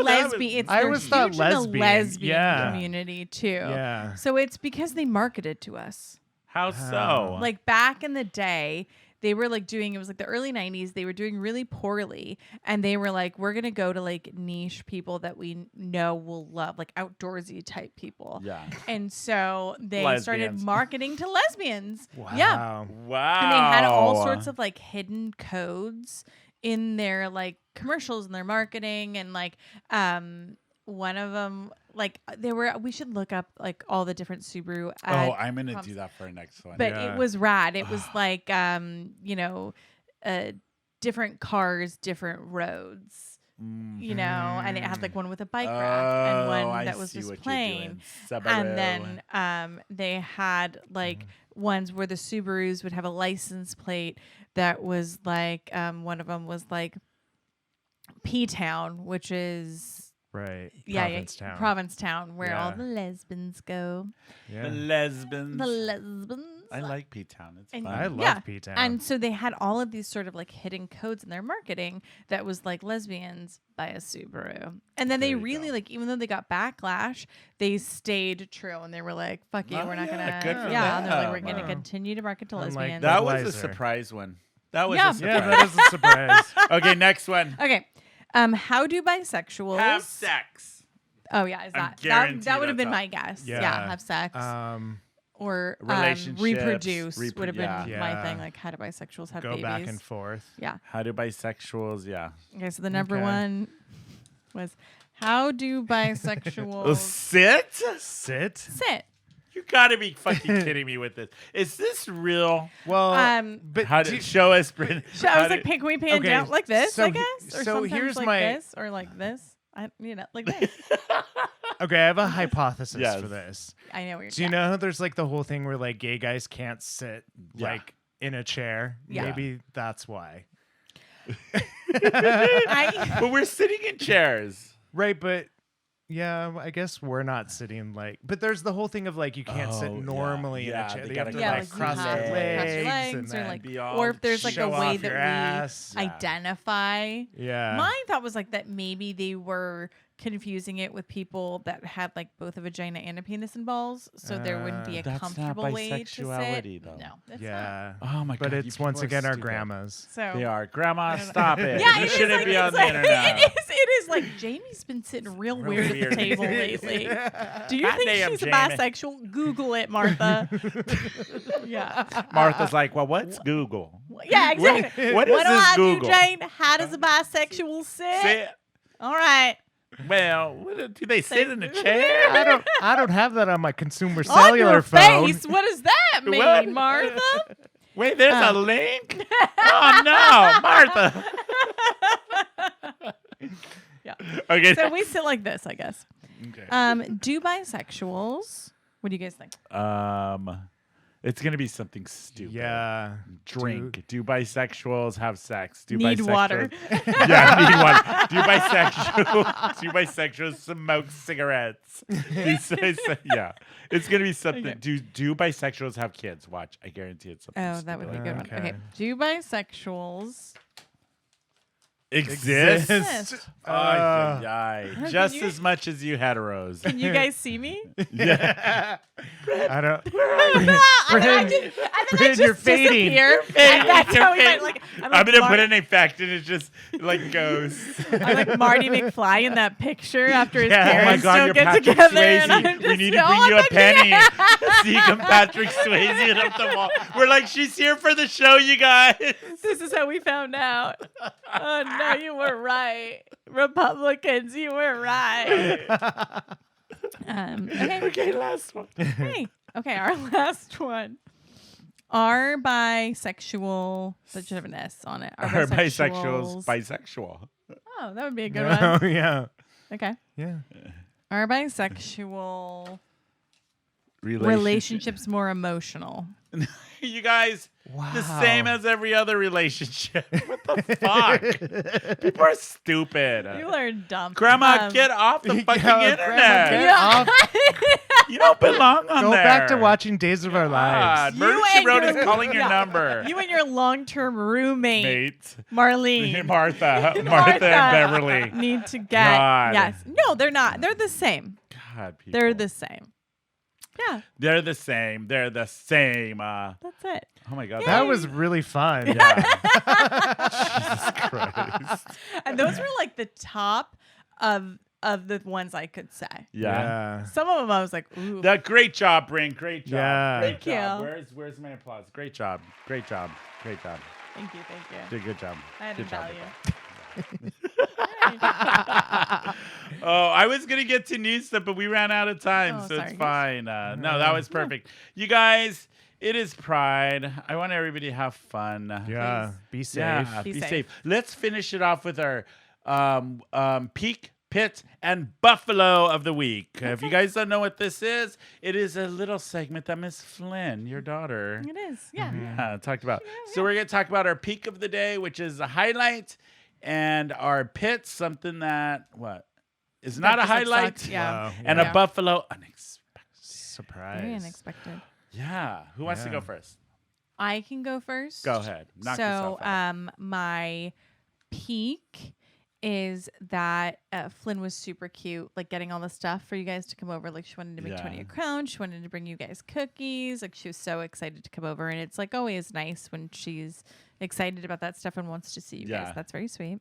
that was- lesbian. I They're always thought huge in the lesbian. lesbian Yeah. community too. Yeah. So it's because they marketed to us. How so? Like back in the day, they were like doing, it was like the early 90s, they were doing really poorly. And they were like, we're going to go to like niche people that we know will love, like outdoorsy type people. Yeah. And so they started Lesbians. marketing to lesbians. Wow. Yeah. Wow. And they had all sorts of like hidden codes in their like commercials and their marketing. And like, one of them, like we should look up like all the different Subaru ad Oh, I'm gonna prompts. do that for our next one. But Yeah. it was rad. It was like, different cars, different roads, you know, and it had like one with a bike rack and one I that was see just what you're plain. doing. And Subaru. then they had like ones where the Subarus would have a license plate that was like, one of them was like P-Town, which is Right. Provincetown. Provincetown, where all Yeah. the lesbians go. the Yeah. lesbians. The lesbians. I like P-Town. It's And fun. I love Yeah. P-Town. And so they had all of these sort of like hidden codes in their marketing that was like lesbians buy a Subaru. And then they There you really go. like, even though they got backlash, they stayed true and they were like, fuck you, Oh, we're not yeah, gonna good for yeah. And they're like, we're them. gonna Wow. continue to market to Unlike lesbians. That was a Budweiser. surprise one. That was Yeah. a surprise. yeah, that is a surprise. Okay, next one. Okay. How do bisexuals Have sex. Oh yeah, is I'm that guaranteed that would have that's been all. my guess. Yeah. Yeah, have sex. Or Relationships, reproduce would have been yeah. my Yeah. thing. Like, how do bisexuals have Go babies? back and forth. Yeah. How do bisexuals? Yeah. Okay, so the number Okay. one was how do bisexuals Sit? Sit. sit? You gotta be fucking kidding me with this. Is this real? Well, but How do- to show us, Brynne? So I how was like, to- can we pan Okay, down like this? so I he- guess, or so sometimes here's like my- this, or like this. Like this. okay, I have a hypothesis Yes. for this. I know what you're. Do you know how there's like the whole thing where like gay guys can't sit Yeah. like in a chair? Yeah. Maybe that's why. I, But we're sitting in chairs. Right, but Yeah, I guess we're not sitting like, but there's the whole thing of like you can't sit Oh, yeah. normally Yeah, in a chair. they You have gotta to Yeah, like like, you cross have your to legs, cross your legs and or then like, be all or if there's like a show way off your that ass. we Yeah. identify. Yeah. My thought was like that maybe they were confusing it with people that had like both a vagina and a penis and balls, so there wouldn't be a That's not comfortable way to sit. bisexuality, though. No, that's not. Yeah. Oh my god! But you it's people once are again our stupid. grandmas. So They are. Grandma, stop it. Yeah, you it is shouldn't like, be on it's the like, internet. It is like Jamie's been sitting real weird at weird. the table lately. Do you God think damn, she's Jamie. a bisexual? Google it, Martha. Yeah. Martha's like, well, what's Google? Yeah, exactly. What is do this I Google? do, Jane? How does a bisexual sit? Sit. All right. Well, do they sit in a chair? I don't have that on my consumer On cellular your phone. face. What does that mean, What? Martha? Wait, there's a link? Oh, no, Martha. Yeah. Okay. So we sit like this, I guess. Okay. Do bisexuals? What do you guys think? It's going to be something stupid. Yeah. Drink. Do bisexuals have sex? Do Need bisexuals... water. Yeah, need water. Do bisexuals smoke cigarettes? Yeah. It's going to be something. Okay. Do bisexuals have kids? Watch. I guarantee it's something Oh, stupid that would be a like good that. one. Okay. Do bisexuals Exist? exist? Ay, ay, ay. Just you- as much as you heteros. Can you guys see me? Yeah. I don't. I you're fading. disappear. And that's how we went. Like, I'm going to put an effect and it just like goes. I'm like Marty McFly in that picture after his Yeah. Oh my parents God, don't you're get Patrick together. Swayze. And I'm just, We need to "No, bring I'm you a not penny. gonna-" So you come Patrick Swayze up the wall. We're like, she's here for the show, you guys. This is how we found out. Oh no, you were right. Republicans, you were right. Okay. Okay, last one. Hey. Okay, our last one. Are bisexual? That should have an S on it. Are bisexuals bisexual? Oh, that would be a good Oh one. yeah. Okay. Yeah. Are bisexual Relationship. relationships more emotional? You guys, Wow. the same as every other relationship. What the fuck? People are stupid. You are dumb. Grandma, get off the fucking Grandma, internet. get off. You don't belong on Go there. back to watching Days of Our Lives. God, Murder, She and Wrote your- is calling your yeah. number. You and your long-term roommate, Mate. Marlene, Martha and Beverly. need to get. God. Yes. No, they're not. They're the same. God, people. They're the same. Yeah, They're the same. They're the same. that's it. Oh my God. That was really fun. Yeah. Jesus Christ. And those were like the top of the ones I could say. Yeah. Some of them I was like, ooh. Great job, Brynne. Great job. Yeah. Great Thank job. you. Where's my applause? Great job. Great job. Great job. Thank you. Did a good job. I had Good to job. tell you. Oh, I was gonna get to news stuff, but we ran out of time, Oh, so sorry, it's guys. fine. No, that was perfect. You guys, it is Pride. I want everybody to have fun. Yeah. Be safe. Yeah, Be be safe. safe. Let's finish it off with our peak, pit, and buffalo of the week. If you guys don't know what this is, it is a little segment that Miss Flynn, your daughter, It is. Yeah. talked about. So we're going to talk about our peak of the day, which is a highlight, and our pit, something that, is not a just, like, highlight, sucks. Yeah. Wow. and Yeah. a buffalo, unexpected. Surprise. Very unexpected. Yeah. Who wants to Yeah. go first? I can go first. Go ahead. Knock So, yourself out. my peak is that Flynn was super cute, like getting all the stuff for you guys to come over. Like she wanted to make 20 Yeah. a crown. She wanted to bring you guys cookies. Like she was so excited to come over. And it's like always nice when she's excited about that stuff and wants to see you Yeah. guys. That's very sweet.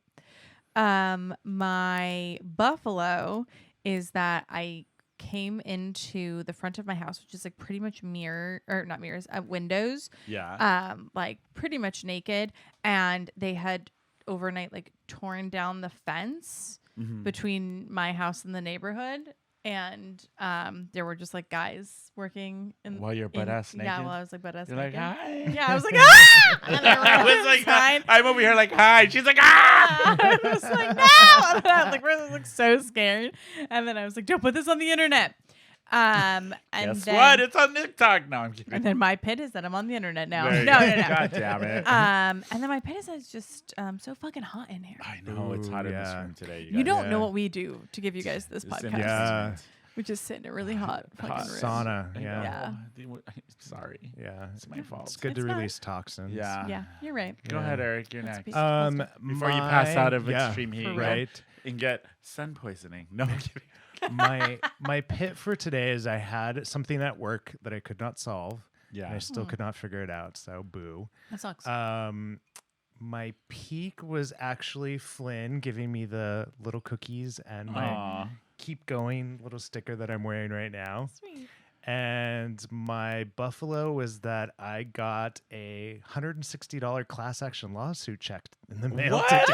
My buffalo is that I came into the front of my house, which is like pretty much windows, like pretty much naked, and they had overnight like torn down the fence between my house and the neighborhood, and there were just like guys working in While you're butt-ass Yeah, naked? while I was like butt-ass You're like, naked. hi. Yeah, I was like, ah! And then I was like, fine. I'm over here like, hi. She's like, ah. I was like, no! And then I was like, really like so scared. And then I was like, don't put this on the internet. And Guess then, what? It's on TikTok. No, I'm kidding. And then my pit is that I'm on the internet now. There you No. go. God damn it. And then my pit is that it's just so fucking hot in here. I know it's hot in this yeah. room today. You don't know Yeah. what we do to give you guys this It's podcast. Yeah. We just sit in a really hot fucking room. Sauna. I Yeah. know. Sorry. Yeah. It's my fault. It's good It's to not. release toxins. Yeah. Yeah, you're right. Go Yeah. ahead, Eric. You're Let's next. be- Before you pass out of extreme heat. For real. Right. And get sun poisoning. No, I'm kidding. my pit for today is I had something at work that I could not solve. Yeah. And I still could not figure it out. So boo. That sucks. My peak was actually Flynn giving me the little cookies and my Aw. keep going little sticker that I'm wearing right now. Sweet. And my buffalo was that I got a $160 class action lawsuit check in the mail What? today.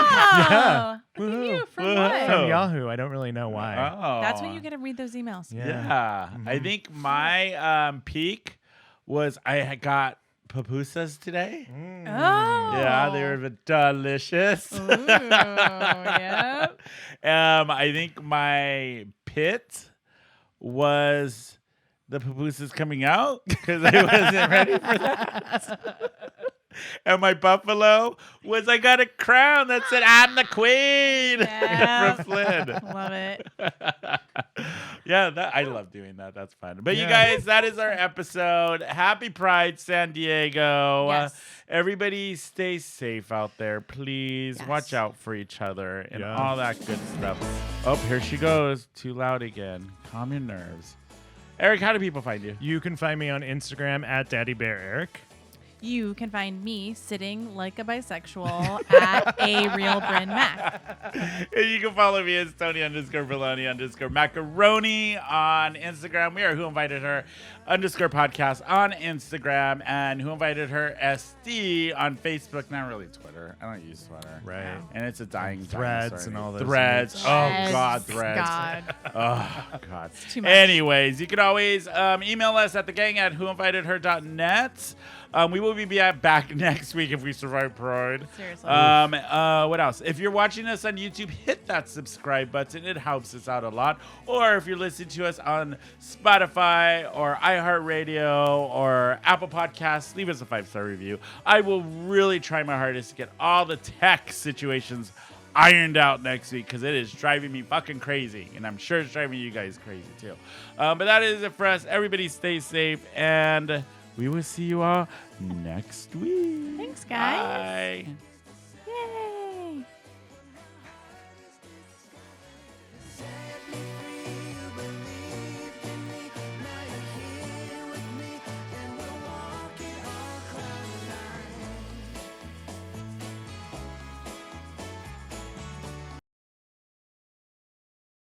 Oh, look at you. For Whoa. what? From Yahoo. I don't really know why. Oh. That's when you get to read those emails. Yeah. I think my peak was I had got pupusas today. Oh. Yeah, they were delicious. Ooh, yep. I think my pit was the pupusas coming out because I wasn't ready for that. And my buffalo was I got a crown that said I'm the queen Yeah. from Flynn. Love it. Yeah, I love doing that. That's fun. But you Yeah. guys, that is our episode. Happy Pride, San Diego. Yes. Everybody stay safe out there, please. Yes. Watch out for each other and Yeah. all that good stuff. Oh, here she goes. Too loud again. Calm your nerves. Eric, how do people find you? You can find me on Instagram at Daddy Bear Eric. You can find me sitting like a bisexual at a real Brynne Mac. And you can follow me as Tony_Bologna_macaroni on Instagram. We are Who Invited Her _podcast on Instagram and Who Invited Her SD on Facebook. Not really Twitter. I don't use Twitter. Right. And it's a dying Threads dinosaur. and all those Threads. things. Oh Threads. God, Threads. God. Oh God. too much. Anyways, you can always email us at thegang@whoinvitedher.net. We will be back next week if we survive Pride. Seriously. What else? If you're watching us on YouTube, hit that subscribe button. It helps us out a lot. Or if you're listening to us on Spotify or iHeartRadio or Apple Podcasts, leave us a 5-star review. I will really try my hardest to get all the tech situations ironed out next week because it is driving me fucking crazy. And I'm sure it's driving you guys crazy too. But that is it for us. Everybody stay safe and we will see you all next week. Thanks, guys. Bye.